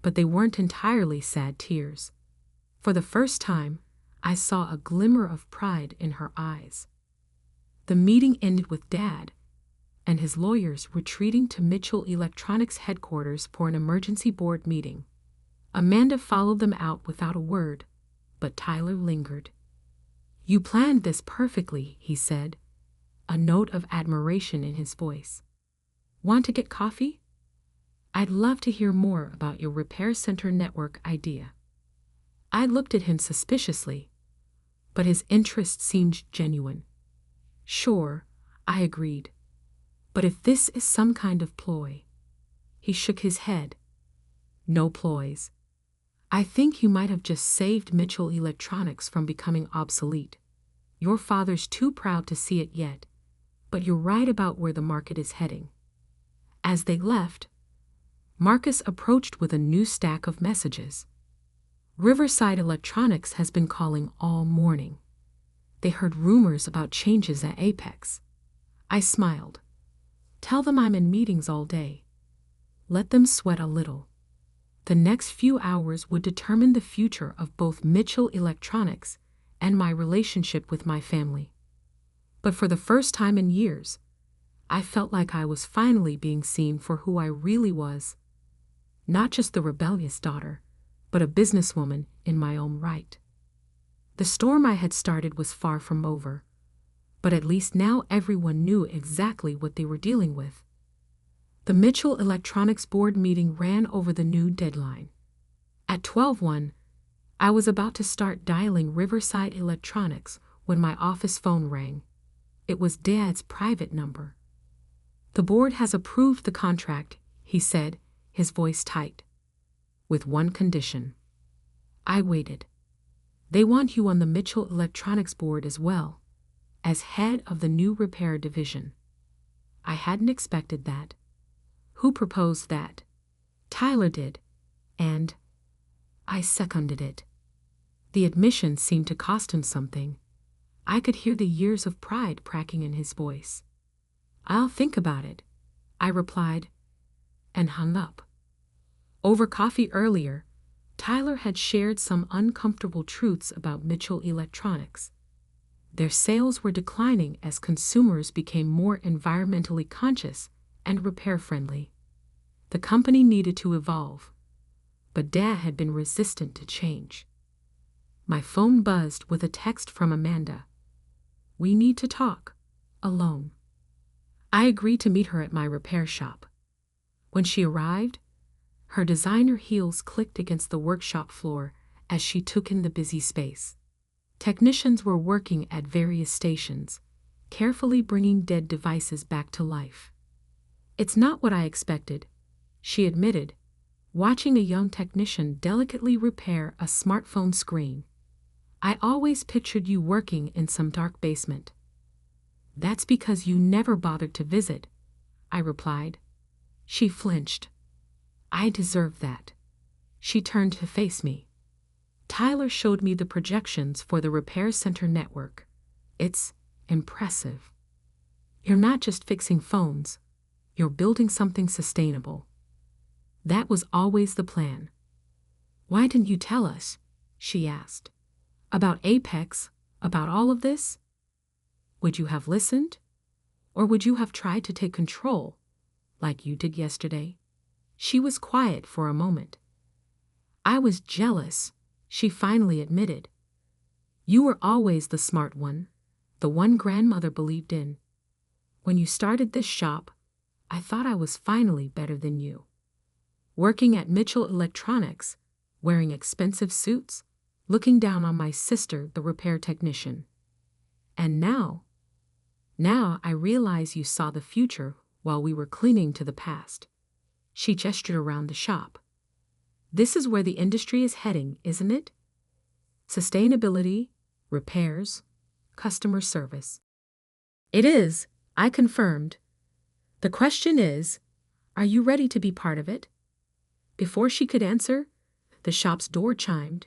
but they weren't entirely sad tears. For the first time, I saw a glimmer of pride in her eyes. The meeting ended with Dad and his lawyers retreating to Mitchell Electronics headquarters for an emergency board meeting. Amanda followed them out without a word, but Tyler lingered. You planned this perfectly, he said, a note of admiration in his voice. Want to get coffee? I'd love to hear more about your repair center network idea. I looked at him suspiciously, but his interest seemed genuine. Sure, I agreed. But if this is some kind of ploy, he shook his head. No ploys. I think you might have just saved Mitchell Electronics from becoming obsolete. Your father's too proud to see it yet, but you're right about where the market is heading." As they left, Marcus approached with a new stack of messages. "Riverside Electronics has been calling all morning. They heard rumors about changes at Apex." I smiled. "Tell them I'm in meetings all day. Let them sweat a little." The next few hours would determine the future of both Mitchell Electronics and my relationship with my family. But for the first time in years, I felt like I was finally being seen for who I really was. Not just the rebellious daughter, but a businesswoman in my own right. The storm I had started was far from over, but at least now everyone knew exactly what they were dealing with. The Mitchell Electronics board meeting ran over the new deadline. At 12:01, I was about to start dialing Riverside Electronics when my office phone rang. It was Dad's private number. "The board has approved the contract," he said, his voice tight. "With one condition." I waited. "They want you on the Mitchell Electronics board as well, as head of the new repair division." I hadn't expected that. Who proposed that? Tyler did, and I seconded it. The admission seemed to cost him something. I could hear the years of pride cracking in his voice. "I'll think about it," I replied, and hung up. Over coffee earlier, Tyler had shared some uncomfortable truths about Mitchell Electronics. Their sales were declining as consumers became more environmentally conscious and repair-friendly. The company needed to evolve, but Dad had been resistant to change. My phone buzzed with a text from Amanda. "We need to talk, alone." I agreed to meet her at my repair shop. When she arrived, her designer heels clicked against the workshop floor as she took in the busy space. Technicians were working at various stations, carefully bringing dead devices back to life. "It's not what I expected," she admitted, watching a young technician delicately repair a smartphone screen. "I always pictured you working in some dark basement." "That's because you never bothered to visit," I replied. She flinched. I deserved that. She turned to face me. "Tyler showed me the projections for the repair center network. It's impressive. You're not just fixing phones, you're building something sustainable." That was always the plan. "Why didn't you tell us?" she asked. "About Apex, about all of this? Would you have listened? Or would you have tried to take control, like you did yesterday?" She was quiet for a moment. "I was jealous," she finally admitted. "You were always the smart one, the one grandmother believed in. When you started this shop, I thought I was finally better than you. Working at Mitchell Electronics, wearing expensive suits, looking down on my sister, the repair technician. And now I realize you saw the future while we were clinging to the past." She gestured around the shop. "This is where the industry is heading, isn't it? Sustainability, repairs, customer service." "It is," I confirmed. "The question is, are you ready to be part of it?" Before she could answer, the shop's door chimed.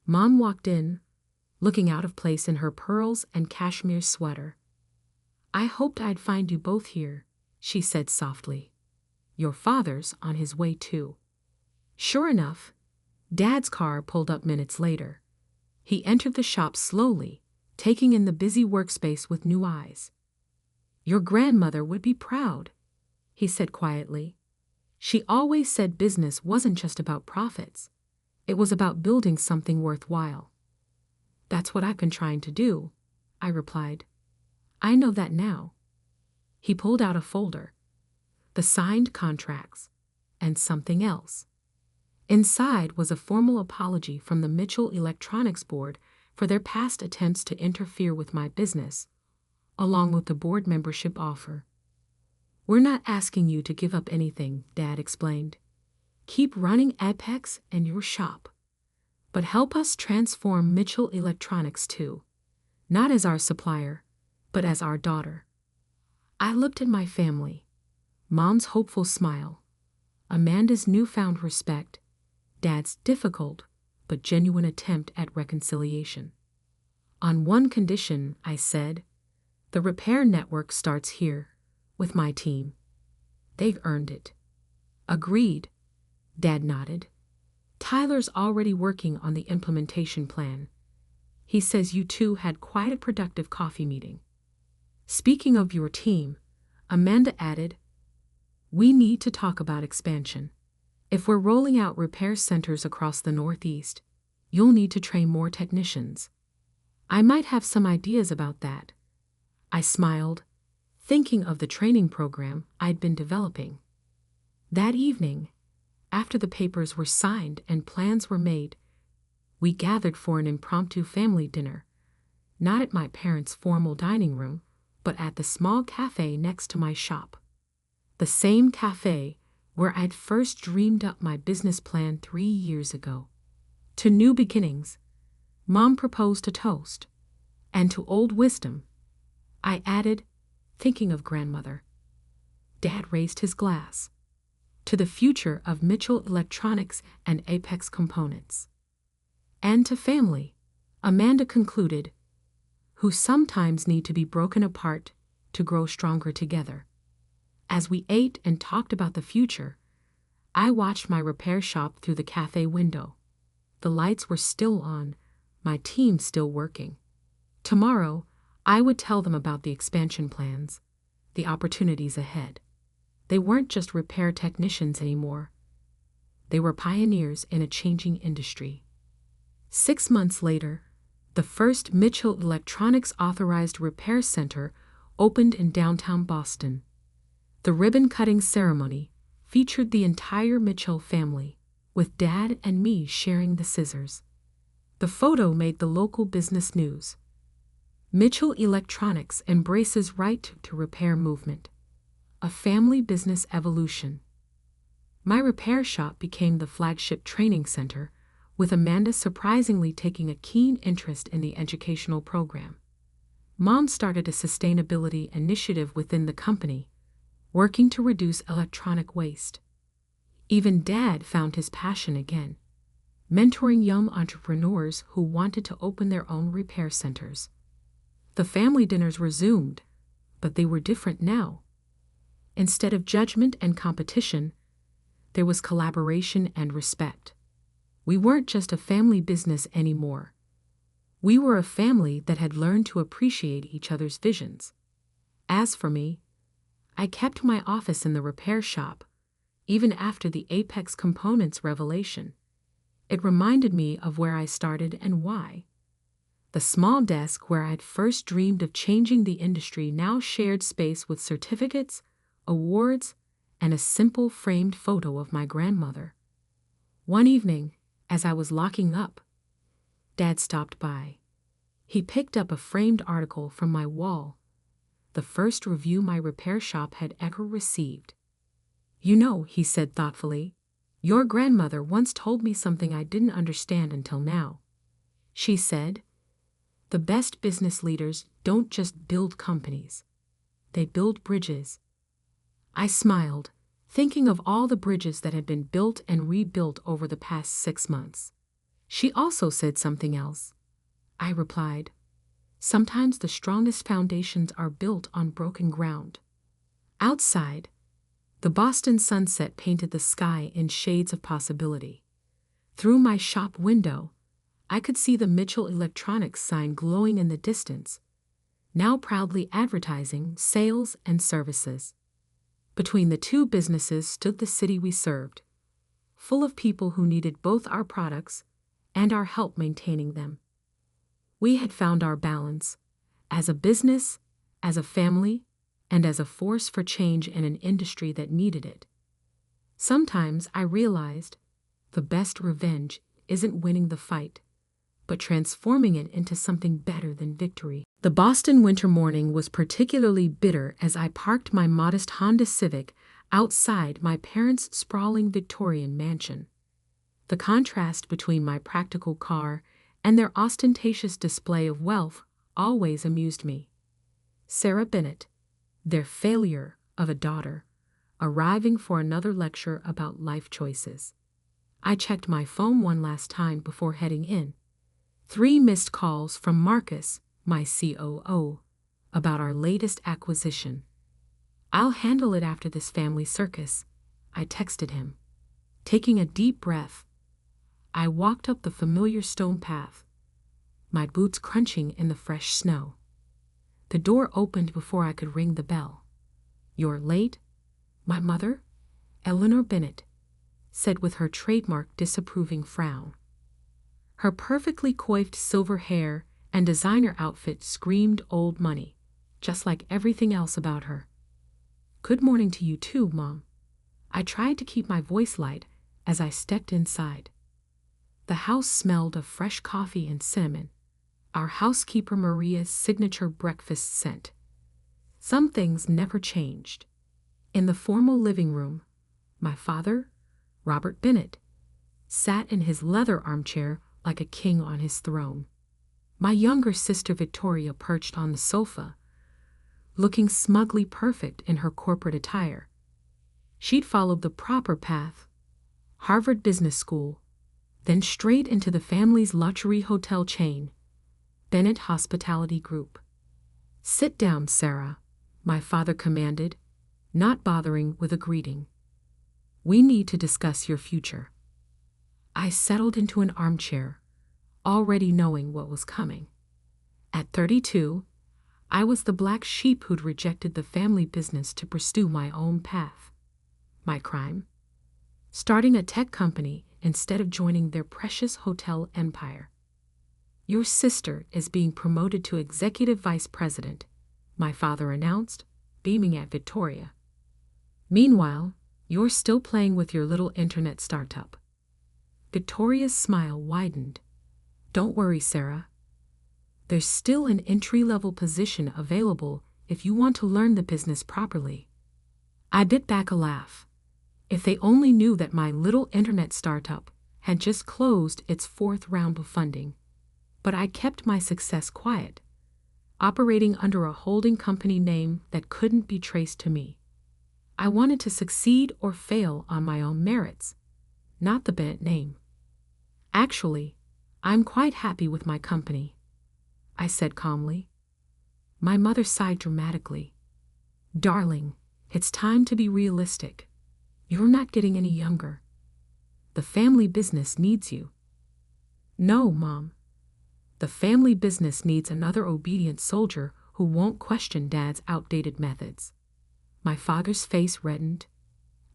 Mom walked in, looking out of place in her pearls and cashmere sweater. "I hoped I'd find you both here," she said softly. "Your father's on his way too." Sure enough, Dad's car pulled up minutes later. He entered the shop slowly, taking in the busy workspace with new eyes. "Your grandmother would be proud," he said quietly. "She always said business wasn't just about profits. It was about building something worthwhile." "That's what I've been trying to do," I replied. "I know that now." He pulled out a folder, the signed contracts, and something else. Inside was a formal apology from the Mitchell Electronics board for their past attempts to interfere with my business, along with the board membership offer. "We're not asking you to give up anything," Dad explained. "Keep running Apex and your shop, but help us transform Mitchell Electronics too, not as our supplier, but as our daughter." I looked at my family, Mom's hopeful smile, Amanda's newfound respect, Dad's difficult but genuine attempt at reconciliation. On one condition, I said, the repair network starts here, with my team. They've earned it. Agreed, Dad nodded. Tyler's already working on the implementation plan. He says you two had quite a productive coffee meeting. Speaking of your team, Amanda added, we need to talk about expansion. If we're rolling out repair centers across the Northeast, you'll need to train more technicians. I might have some ideas about that. I smiled, thinking of the training program I'd been developing. That evening, after the papers were signed and plans were made, we gathered for an impromptu family dinner, not at my parents' formal dining room, but at the small cafe next to my shop. The same cafe where I'd first dreamed up my business plan 3 years ago. To new beginnings, Mom proposed a toast, and to old wisdom, I added, thinking of grandmother. Dad raised his glass. To the future of Mitchell Electronics and Apex Components. And to family, Amanda concluded, who sometimes need to be broken apart to grow stronger together. As we ate and talked about the future, I watched my repair shop through the cafe window. The lights were still on, my team still working. Tomorrow, I would tell them about the expansion plans, the opportunities ahead. They weren't just repair technicians anymore. They were pioneers in a changing industry. 6 months later, the first Mitchell Electronics Authorized Repair Center opened in downtown Boston. The ribbon-cutting ceremony featured the entire Mitchell family, with Dad and me sharing the scissors. The photo made the local business news. Mitchell Electronics embraces right to repair movement. A family business evolution. My repair shop became the flagship training center, with Amanda surprisingly taking a keen interest in the educational program. Mom started a sustainability initiative within the company, working to reduce electronic waste. Even Dad found his passion again, mentoring young entrepreneurs who wanted to open their own repair centers. The family dinners resumed, but they were different now. Instead of judgment and competition, there was collaboration and respect. We weren't just a family business anymore. We were a family that had learned to appreciate each other's visions. As for me, I kept my office in the repair shop, even after the Apex Components revelation. It reminded me of where I started and why. The small desk where I had first dreamed of changing the industry now shared space with certificates, awards, and a simple framed photo of my grandmother. One evening, as I was locking up, Dad stopped by. He picked up a framed article from my wall, the first review my repair shop had ever received. You know, he said thoughtfully, your grandmother once told me something I didn't understand until now. She said, the best business leaders don't just build companies. They build bridges. I smiled, thinking of all the bridges that had been built and rebuilt over the past 6 months. She also said something else. I replied, sometimes the strongest foundations are built on broken ground. Outside, the Boston sunset painted the sky in shades of possibility. Through my shop window, I could see the Mitchell Electronics sign glowing in the distance, now proudly advertising sales and services. Between the two businesses stood the city we served, full of people who needed both our products and our help maintaining them. We had found our balance, as a business, as a family, and as a force for change in an industry that needed it. Sometimes I realized the best revenge isn't winning the fight, but transforming it into something better than victory. The Boston winter morning was particularly bitter as I parked my modest Honda Civic outside my parents' sprawling Victorian mansion. The contrast between my practical car and their ostentatious display of wealth always amused me. Sarah Bennett, Their failure of a daughter, arriving for another lecture about life choices. I checked my phone one last time before heading in. 3 missed calls from Marcus, my COO, about our latest acquisition. "I'll handle it after this family circus," I texted him. Taking a deep breath, I walked up the familiar stone path, my boots crunching in the fresh snow. The door opened before I could ring the bell. "You're late, my mother?" Eleanor Bennett said with her trademark disapproving frown. Her perfectly coiffed silver hair and designer outfit screamed old money, just like everything else about her. "Good morning to you too, Mom." I tried to keep my voice light as I stepped inside. The house smelled of fresh coffee and cinnamon, our housekeeper Maria's signature breakfast scent. Some things never changed. In the formal living room, my father, Robert Bennett, sat in his leather armchair like a king on his throne. My younger sister Victoria perched on the sofa, looking smugly perfect in her corporate attire. She'd followed the proper path, Harvard Business School, then straight into the family's luxury hotel chain, Bennett Hospitality Group. "Sit down, Sarah," my father commanded, not bothering with a greeting. "We need to discuss your future." I settled into an armchair, already knowing what was coming. At 32, I was the black sheep who'd rejected the family business to pursue my own path. My crime? Starting a tech company instead of joining their precious hotel empire. "Your sister is being promoted to executive vice president," my father announced, beaming at Victoria. "Meanwhile, you're still playing with your little internet startup." Victoria's smile widened. "Don't worry, Sarah. There's still an entry-level position available if you want to learn the business properly." I bit back a laugh. If they only knew that my little internet startup had just closed its 4th round of funding. But I kept my success quiet, operating under a holding company name that couldn't be traced to me. I wanted to succeed or fail on my own merits, not the Bennett name. "Actually, I'm quite happy with my company," I said calmly. My mother sighed dramatically. "Darling, it's time to be realistic. You're not getting any younger. The family business needs you." "No, Mom. The family business needs another obedient soldier who won't question Dad's outdated methods." My father's face reddened.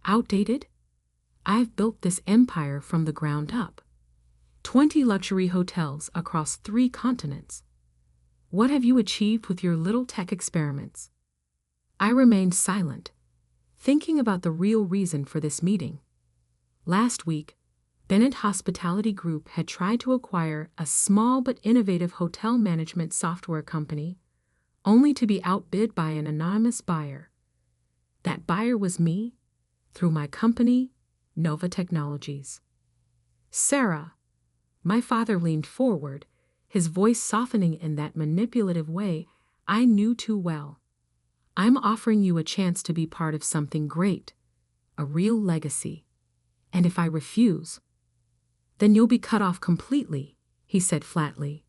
"Outdated? I've built this empire from the ground up. 20 luxury hotels across 3 continents. What have you achieved with your little tech experiments?" I remained silent, thinking about the real reason for this meeting. Last week, Bennett Hospitality Group had tried to acquire a small but innovative hotel management software company, only to be outbid by an anonymous buyer. That buyer was me, through my company, Nova Technologies. "Sarah," my father leaned forward, his voice softening in that manipulative way I knew too well. "I'm offering you a chance to be part of something great, a real legacy. And if I refuse, then you'll be cut off completely," he said flatly.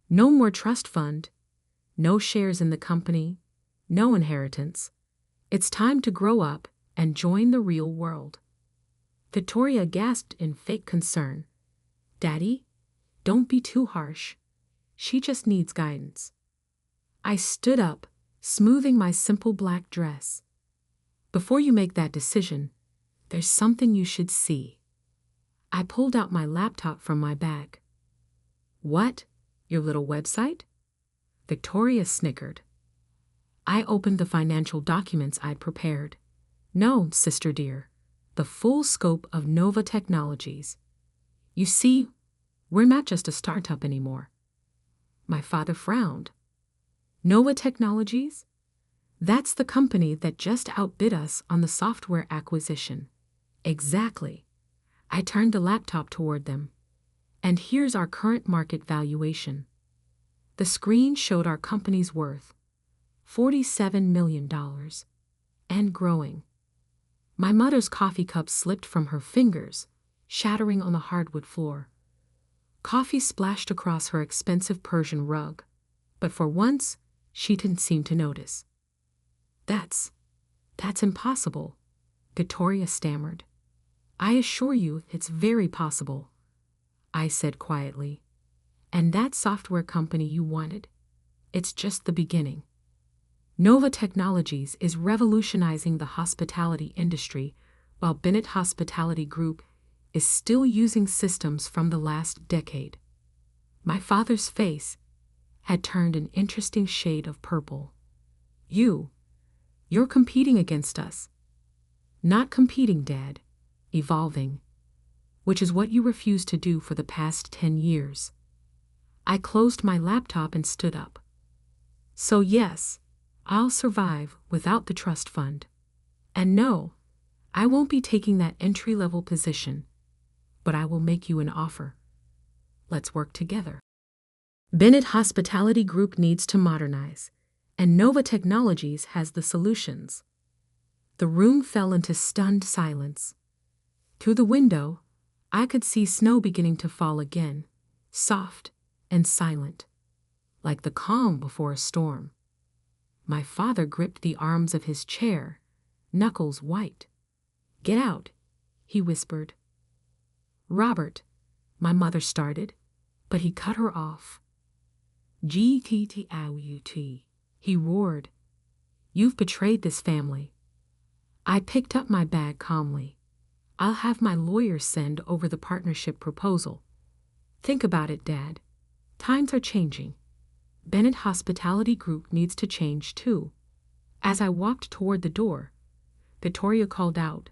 "No more trust fund, no shares in the company, no inheritance. It's time to grow up and join the real world." Victoria gasped in fake concern. "Daddy, don't be too harsh. She just needs guidance." I stood up, smoothing my simple black dress. "Before you make that decision, there's something you should see." I pulled out my laptop from my bag. "What? Your little website?" Victoria snickered. I opened the financial documents I'd prepared. "No, sister dear, the full scope of Nova Technologies. You see, we're not just a startup anymore." My father frowned. "Nova Technologies? That's the company that just outbid us on the software acquisition." "Exactly." I turned the laptop toward them. "And here's our current market valuation." The screen showed our company's worth. $47 million. And growing. My mother's coffee cup slipped from her fingers, shattering on the hardwood floor. Coffee splashed across her expensive Persian rug, but for once, she didn't seem to notice. That's impossible, Victoria stammered. I assure you it's very possible, I said quietly. And that software company you wanted? It's just the beginning. Nova Technologies is revolutionizing the hospitality industry, while Bennett Hospitality Group is still using systems from the last decade. My father's face had turned an interesting shade of purple. You're competing against us. Not competing, Dad. Evolving. Which is what you refused to do for the past 10 years. I closed my laptop and stood up. So yes, I'll survive without the trust fund. And no, I won't be taking that entry-level position, but I will make you an offer. Let's work together. Bennett Hospitality Group needs to modernize, and Nova Technologies has the solutions. The room fell into stunned silence. Through the window, I could see snow beginning to fall again, soft and silent, like the calm before a storm. My father gripped the arms of his chair, knuckles white. Get out, he whispered. Robert, my mother started, but he cut her off. GTTOUT, he roared. You've betrayed this family. I picked up my bag calmly. I'll have my lawyer send over the partnership proposal. Think about it, Dad. Times are changing. Bennett Hospitality Group needs to change too. As I walked toward the door, Victoria called out,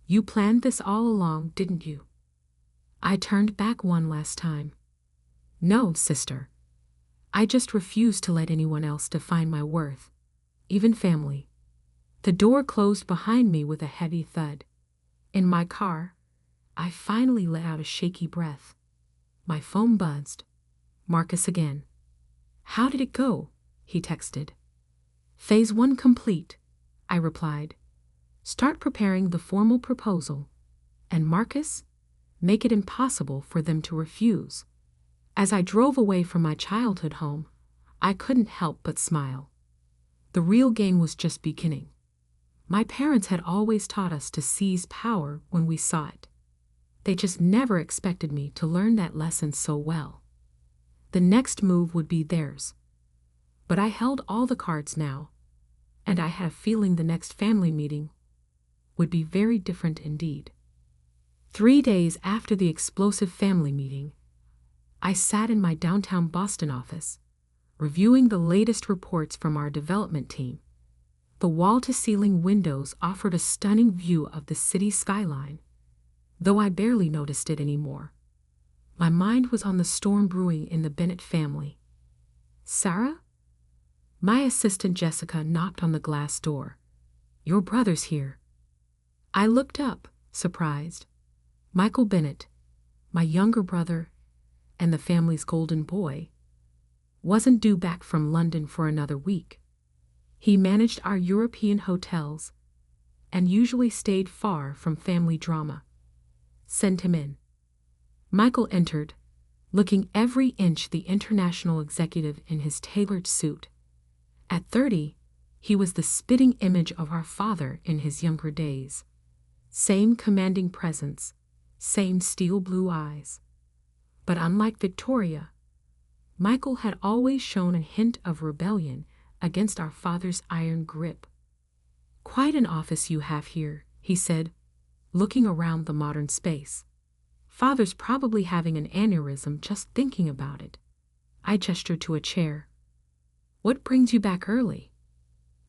You planned this all along, didn't you? I turned back one last time. No, sister. I just refused to let anyone else define my worth, even family. The door closed behind me with a heavy thud. In my car, I finally let out a shaky breath. My phone buzzed. Marcus again. How did it go? He texted. Phase 1 complete, I replied. Start preparing the formal proposal. And Marcus, make it impossible for them to refuse. As I drove away from my childhood home, I couldn't help but smile. The real game was just beginning. My parents had always taught us to seize power when we saw it. They just never expected me to learn that lesson so well. The next move would be theirs. But I held all the cards now, and I had a feeling the next family meeting would be very different indeed. 3 days after the explosive family meeting, I sat in my downtown Boston office, reviewing the latest reports from our development team. The wall-to-ceiling windows offered a stunning view of the city skyline, though I barely noticed it anymore. My mind was on the storm brewing in the Bennett family. Sarah? My assistant Jessica knocked on the glass door. Your brother's here. I looked up, surprised. Michael Bennett, my younger brother and the family's golden boy, wasn't due back from London for another week. He managed our European hotels and usually stayed far from family drama. Send him in. Michael entered, looking every inch the international executive in his tailored suit. At 30, he was the spitting image of our father in his younger days. Same commanding presence, same steel blue eyes. But unlike Victoria, Michael had always shown a hint of rebellion against our father's iron grip. Quite an office you have here, he said, looking around the modern space. Father's probably having an aneurysm just thinking about it. I gestured to a chair. What brings you back early?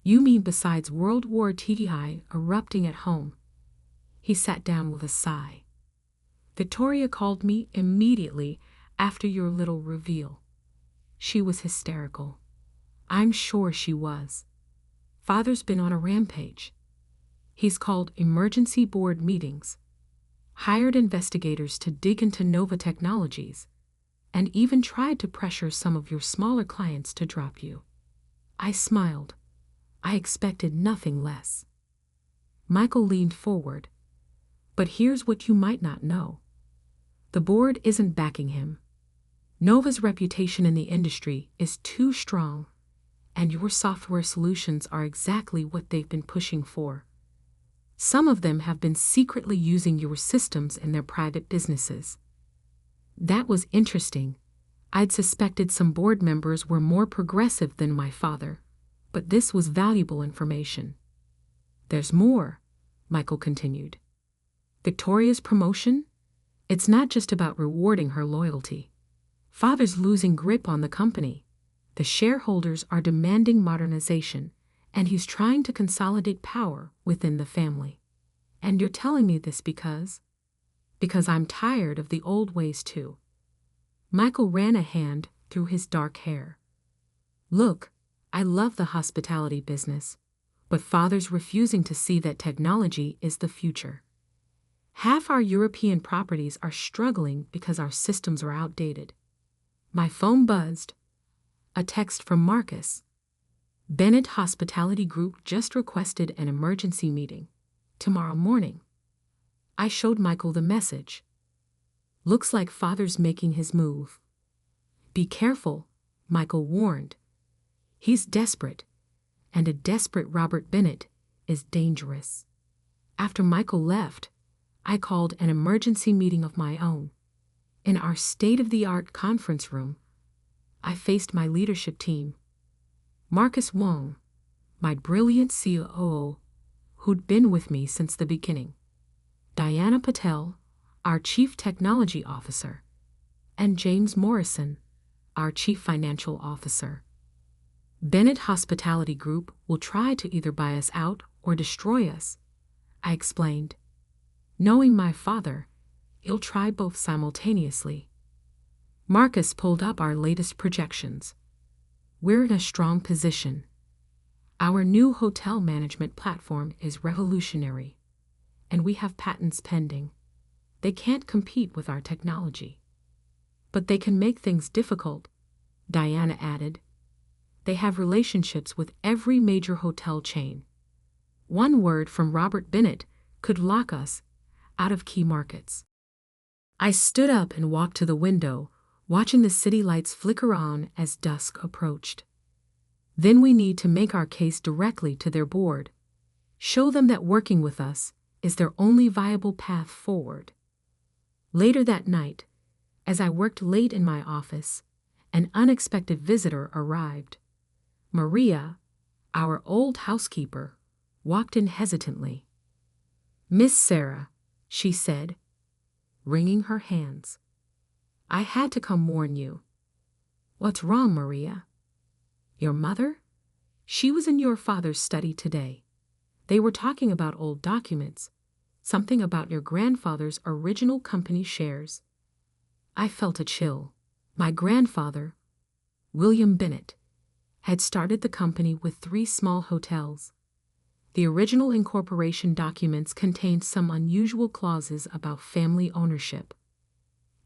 You mean besides World War II erupting at home? He sat down with a sigh. Victoria called me immediately after your little reveal. She was hysterical. I'm sure she was. Father's been on a rampage. He's called emergency board meetings, hired investigators to dig into Nova Technologies, and even tried to pressure some of your smaller clients to drop you. I smiled. I expected nothing less. Michael leaned forward. But here's what you might not know. The board isn't backing him. Nova's reputation in the industry is too strong, and your software solutions are exactly what they've been pushing for. Some of them have been secretly using your systems in their private businesses. That was interesting. I'd suspected some board members were more progressive than my father, but this was valuable information. There's more, Michael continued. Victoria's promotion? It's not just about rewarding her loyalty. Father's losing grip on the company. The shareholders are demanding modernization, and he's trying to consolidate power within the family. And you're telling me this because I'm tired of the old ways too. Michael ran a hand through his dark hair. Look, I love the hospitality business, but Father's refusing to see that technology is the future. Half our European properties are struggling because our systems are outdated. My phone buzzed. A text from Marcus. Bennett Hospitality Group just requested an emergency meeting tomorrow morning. I showed Michael the message. Looks like Father's making his move. Be careful, Michael warned. He's desperate, and a desperate Robert Bennett is dangerous. After Michael left, I called an emergency meeting of my own. In our state-of-the-art conference room, I faced my leadership team. Marcus Wong, my brilliant COO, who'd been with me since the beginning. Diana Patel, our Chief Technology Officer. And James Morrison, our Chief Financial Officer. Bennett Hospitality Group will try to either buy us out or destroy us, I explained. Knowing my father, he'll try both simultaneously. Marcus pulled up our latest projections. We're in a strong position. Our new hotel management platform is revolutionary, and we have patents pending. They can't compete with our technology. But they can make things difficult, Diana added. They have relationships with every major hotel chain. One word from Robert Bennett could lock us out of key markets. I stood up and walked to the window, watching the city lights flicker on as dusk approached. Then we need to make our case directly to their board. Show them that working with us is their only viable path forward. Later that night, as I worked late in my office, an unexpected visitor arrived. Maria, our old housekeeper, walked in hesitantly. Miss Sarah, she said, wringing her hands. I had to come warn you. What's wrong, Maria? Your mother? She was in your father's study today. They were talking about old documents, something about your grandfather's original company shares. I felt a chill. My grandfather, William Bennett, had started the company with 3 small hotels. The original incorporation documents contained some unusual clauses about family ownership.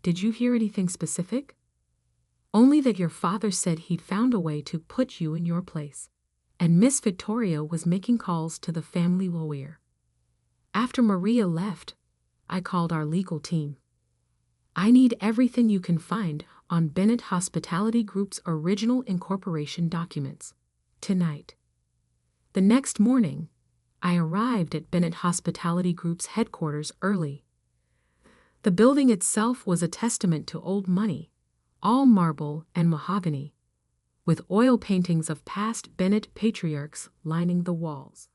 Did you hear anything specific? Only that your father said he'd found a way to put you in your place, and Miss Victoria was making calls to the family lawyer. After Maria left, I called our legal team. I need everything you can find on Bennett Hospitality Group's original incorporation documents, tonight. The next morning, I arrived at Bennett Hospitality Group's headquarters early. The building itself was a testament to old money, all marble and mahogany, with oil paintings of past Bennett patriarchs lining the walls.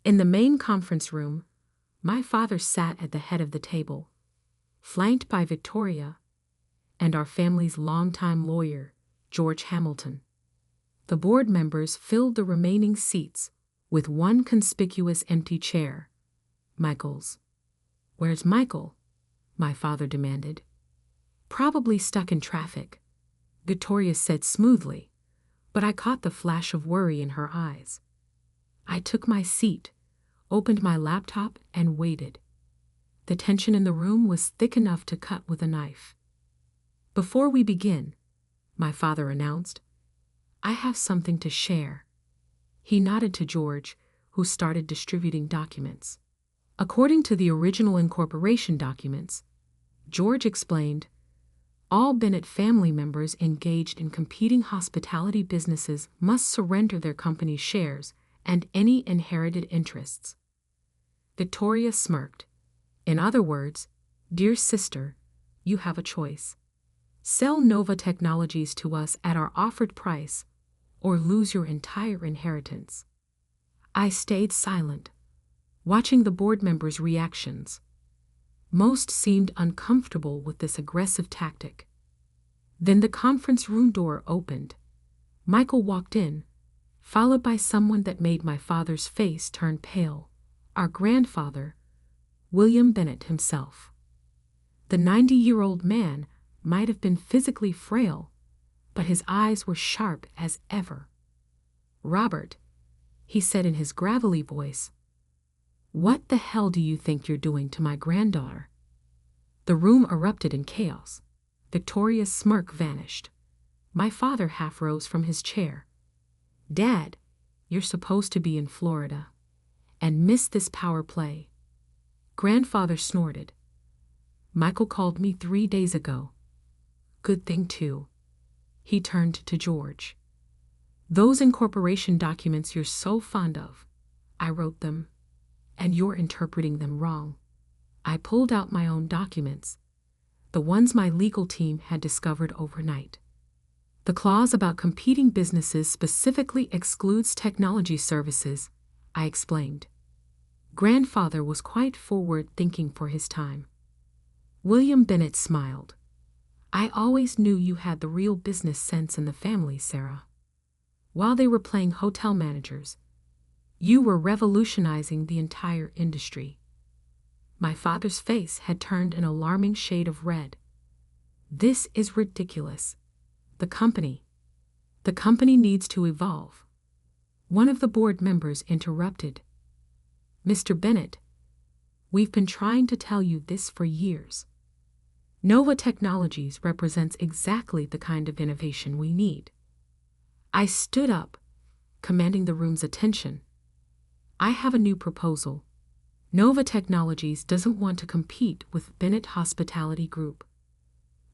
In the main conference room, my father sat at the head of the table, flanked by Victoria and our family's longtime lawyer, George Hamilton. The board members filled the remaining seats with one conspicuous empty chair, Michael's. Where's Michael? My father demanded. Probably stuck in traffic, Victoria said smoothly, but I caught the flash of worry in her eyes. I took my seat, opened my laptop, and waited. The tension in the room was thick enough to cut with a knife. Before we begin, my father announced, I have something to share. He nodded to George, who started distributing documents. According to the original incorporation documents, George explained, all Bennett family members engaged in competing hospitality businesses must surrender their company's shares and any inherited interests. Victoria smirked. In other words, dear sister, you have a choice. Sell Nova Technologies to us at our offered price, or lose your entire inheritance. I stayed silent, watching the board members' reactions. Most seemed uncomfortable with this aggressive tactic. Then the conference room door opened. Michael walked in, followed by someone that made my father's face turn pale, our grandfather, William Bennett himself. The 90-year-old man might have been physically frail, but his eyes were sharp as ever. Robert, he said in his gravelly voice, what the hell do you think you're doing to my granddaughter? The room erupted in chaos. Victoria's smirk vanished. My father half rose from his chair. Dad, you're supposed to be in Florida and miss this power play. Grandfather snorted. Michael called me 3 days ago. Good thing, too. He turned to George. Those incorporation documents you're so fond of, I wrote them, and you're interpreting them wrong. I pulled out my own documents, the ones my legal team had discovered overnight. The clause about competing businesses specifically excludes technology services, I explained. Grandfather was quite forward-thinking for his time. William Bennett smiled. I always knew you had the real business sense in the family, Sarah. While they were playing hotel managers, you were revolutionizing the entire industry. My father's face had turned an alarming shade of red. This is ridiculous. The company needs to evolve. One of the board members interrupted. Mr. Bennett, we've been trying to tell you this for years. Nova Technologies represents exactly the kind of innovation we need. I stood up, commanding the room's attention. I have a new proposal. Nova Technologies doesn't want to compete with Bennett Hospitality Group.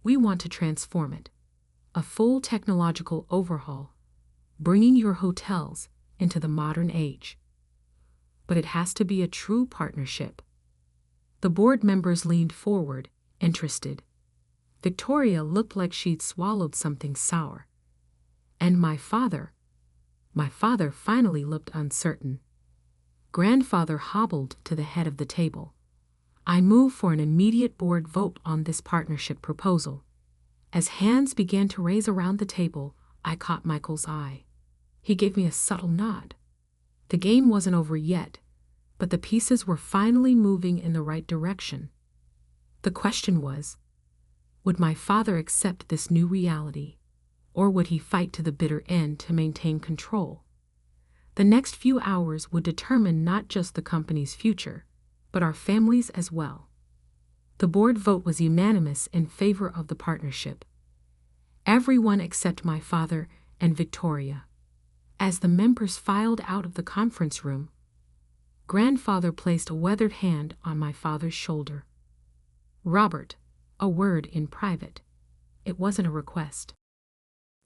We want to transform it. A full technological overhaul, bringing your hotels into the modern age. But it has to be a true partnership. The board members leaned forward, interested. Victoria looked like she'd swallowed something sour. And my father finally looked uncertain. Grandfather hobbled to the head of the table. I move for an immediate board vote on this partnership proposal. As hands began to raise around the table, I caught Michael's eye. He gave me a subtle nod. The game wasn't over yet, but the pieces were finally moving in the right direction. The question was, would my father accept this new reality, or would he fight to the bitter end to maintain control? The next few hours would determine not just the company's future, but our families as well. The board vote was unanimous in favor of the partnership. Everyone except my father and Victoria. As the members filed out of the conference room, Grandfather placed a weathered hand on my father's shoulder. Robert, a word in private. It wasn't a request.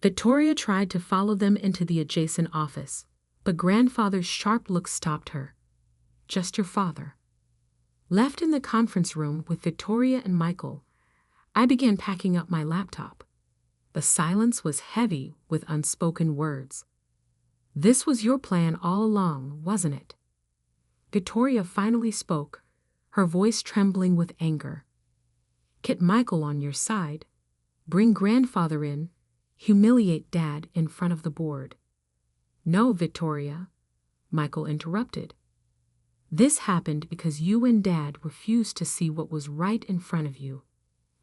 Victoria tried to follow them into the adjacent office, but Grandfather's sharp look stopped her. Just your father. Left in the conference room with Victoria and Michael, I began packing up my laptop. The silence was heavy with unspoken words. This was your plan all along, wasn't it? Victoria finally spoke, her voice trembling with anger. Get Michael on your side. Bring Grandfather in. Humiliate Dad in front of the board. No, Victoria, Michael interrupted. This happened because you and Dad refused to see what was right in front of you.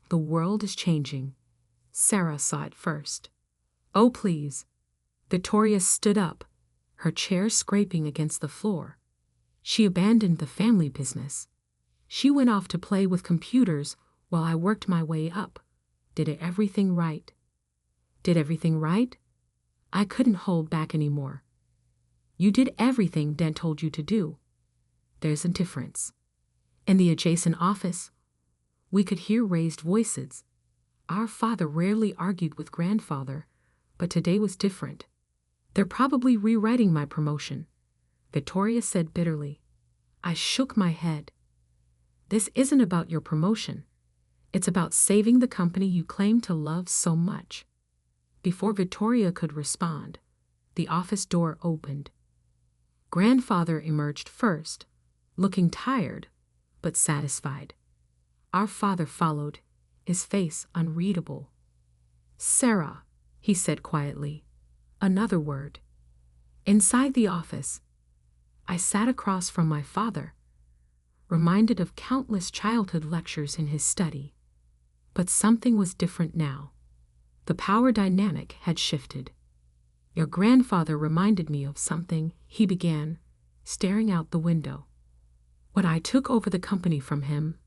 The world is changing. Sarah saw it first. Oh, please. Victoria stood up, her chair scraping against the floor. She abandoned the family business. She went off to play with computers while I worked my way up. Did everything right. Did everything right? I couldn't hold back anymore. You did everything Dent told you to do. There's a difference. In the adjacent office, we could hear raised voices. Our father rarely argued with grandfather, but today was different. They're probably rewriting my promotion, Victoria said bitterly. I shook my head. This isn't about your promotion. It's about saving the company you claim to love so much. Before Victoria could respond, the office door opened. Grandfather emerged first, looking tired, but satisfied. Our father followed, his face unreadable. Sarah, he said quietly. Another word. Inside the office, I sat across from my father, reminded of countless childhood lectures in his study. But something was different now. The power dynamic had shifted. Your grandfather reminded me of something, he began, staring out the window. When I took over the company from him,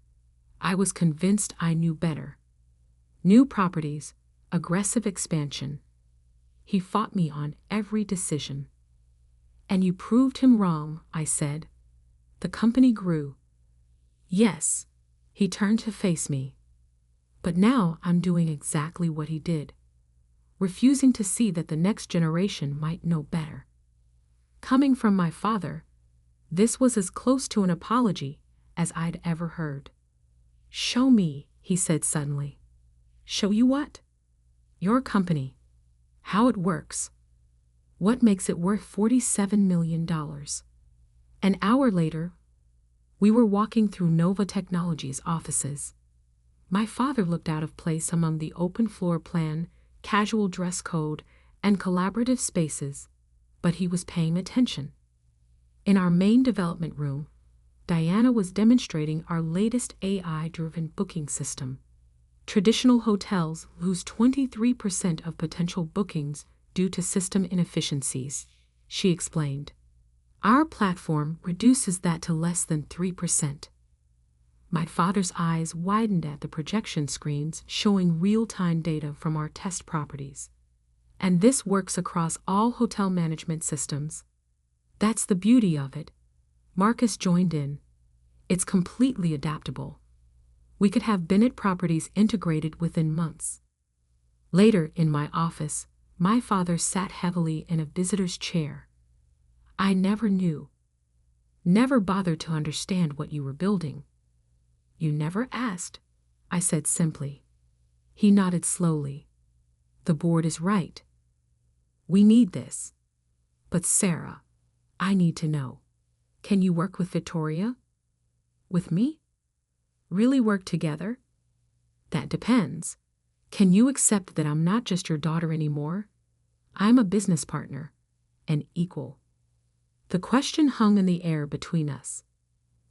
I was convinced I knew better. New properties, aggressive expansion. He fought me on every decision. And you proved him wrong, I said. The company grew. Yes, he turned to face me. But now I'm doing exactly what he did, refusing to see that the next generation might know better. Coming from my father, this was as close to an apology as I'd ever heard. Show me, he said suddenly. Show you what? Your company. How it works. What makes it worth $47 million? An hour later, we were walking through Nova Technologies' offices. My father looked out of place among the open floor plan, casual dress code, and collaborative spaces, but he was paying attention. In our main development room, Diana was demonstrating our latest AI-driven booking system. Traditional hotels lose 23% of potential bookings due to system inefficiencies, she explained. Our platform reduces that to less than 3%. My father's eyes widened at the projection screens showing real-time data from our test properties. And this works across all hotel management systems. That's the beauty of it. Marcus joined in. It's completely adaptable. We could have Bennett properties integrated within months. Later, in my office, my father sat heavily in a visitor's chair. I never knew. Never bothered to understand what you were building. You never asked, I said simply. He nodded slowly. The board is right. We need this. But Sarah, I need to know. Can you work with Victoria? With me? Really work together? That depends. Can you accept that I'm not just your daughter anymore? I'm a business partner, an equal. The question hung in the air between us.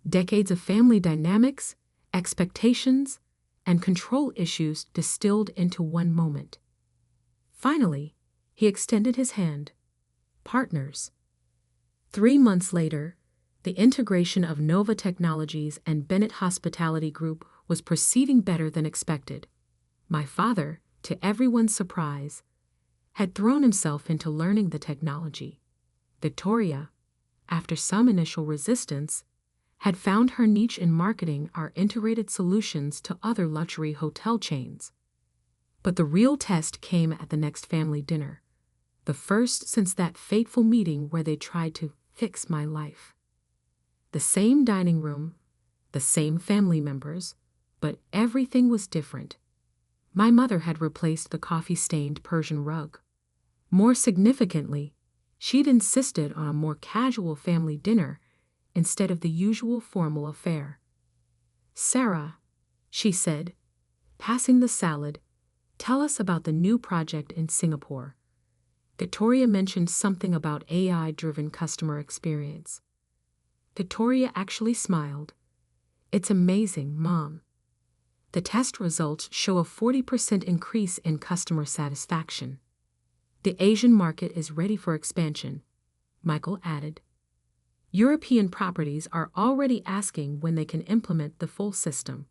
Decades of family dynamics, expectations, and control issues distilled into one moment. Finally, he extended his hand. Partners. 3 months later, the integration of Nova Technologies and Bennett Hospitality Group was proceeding better than expected. My father, to everyone's surprise, had thrown himself into learning the technology. Victoria, after some initial resistance, had found her niche in marketing our integrated solutions to other luxury hotel chains. But the real test came at the next family dinner, the first since that fateful meeting where they tried to fix my life. The same dining room, the same family members, but everything was different. My mother had replaced the coffee-stained Persian rug. More significantly, she'd insisted on a more casual family dinner instead of the usual formal affair. Sarah, she said, passing the salad, tell us about the new project in Singapore. Victoria mentioned something about AI-driven customer experience. Victoria actually smiled. It's amazing, Mom. The test results show a 40% increase in customer satisfaction. The Asian market is ready for expansion, Michael added. European properties are already asking when they can implement the full system.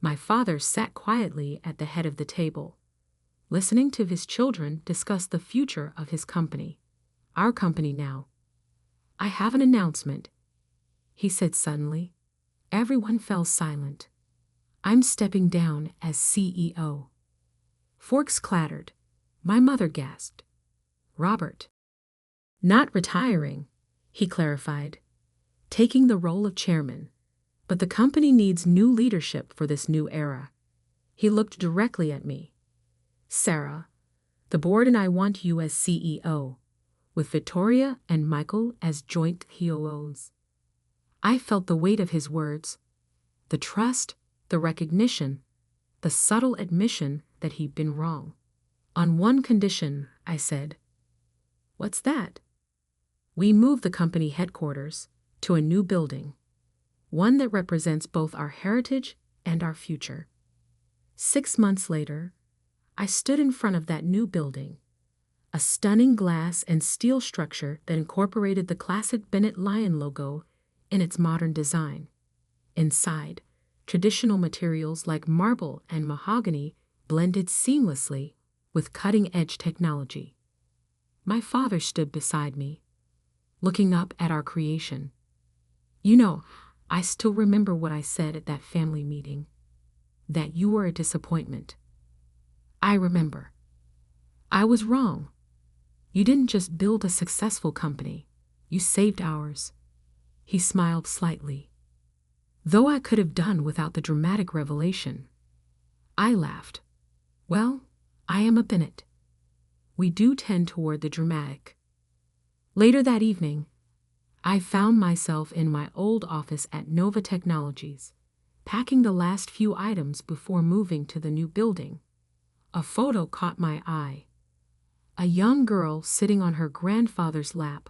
My father sat quietly at the head of the table, listening to his children discuss the future of his company, our company now, I have an announcement, he said suddenly. Everyone fell silent. I'm stepping down as CEO. Forks clattered. My mother gasped. Robert. Not retiring, he clarified, taking the role of chairman. But the company needs new leadership for this new era. He looked directly at me. Sarah, the board and I want you as CEO, with Victoria and Michael as joint COOs. I felt the weight of his words, the trust, the recognition, the subtle admission that he'd been wrong. On one condition, I said. What's that? We moved the company headquarters to a new building, one that represents both our heritage and our future. 6 months later, I stood in front of that new building, a stunning glass and steel structure that incorporated the classic Bennett Lion logo in its modern design. Inside, traditional materials like marble and mahogany blended seamlessly with cutting-edge technology. My father stood beside me, looking up at our creation. I still remember what I said at that family meeting, that you were a disappointment. I remember. I was wrong. You didn't just build a successful company, you saved ours. He smiled slightly. Though I could have done without the dramatic revelation. I laughed. Well, I am a Bennett. We do tend toward the dramatic. Later that evening, I found myself in my old office at Nova Technologies, packing the last few items before moving to the new building. A photo caught my eye. A young girl sitting on her grandfather's lap,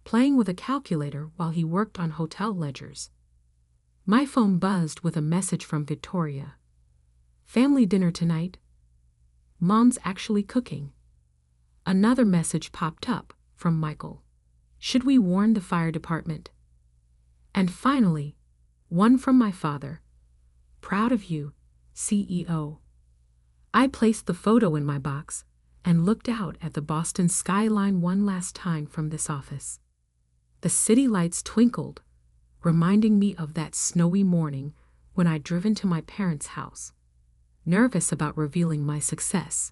playing with a calculator while he worked on hotel ledgers. My phone buzzed with a message from Victoria. Family dinner tonight. Mom's actually cooking. Another message popped up from Michael. Should we warn the fire department? And finally, one from my father. Proud of you, CEO. I placed the photo in my box and looked out at the Boston skyline one last time from this office. The city lights twinkled, reminding me of that snowy morning when I'd driven to my parents' house, nervous about revealing my success.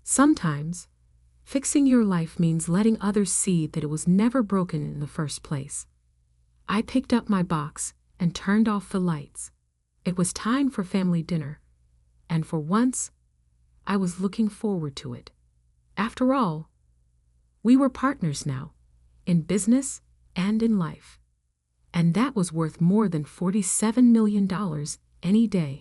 Sometimes, fixing your life means letting others see that it was never broken in the first place. I picked up my box and turned off the lights. It was time for family dinner, and for once, I was looking forward to it. After all, we were partners now, in business and in life. And that was worth more than $47 million any day.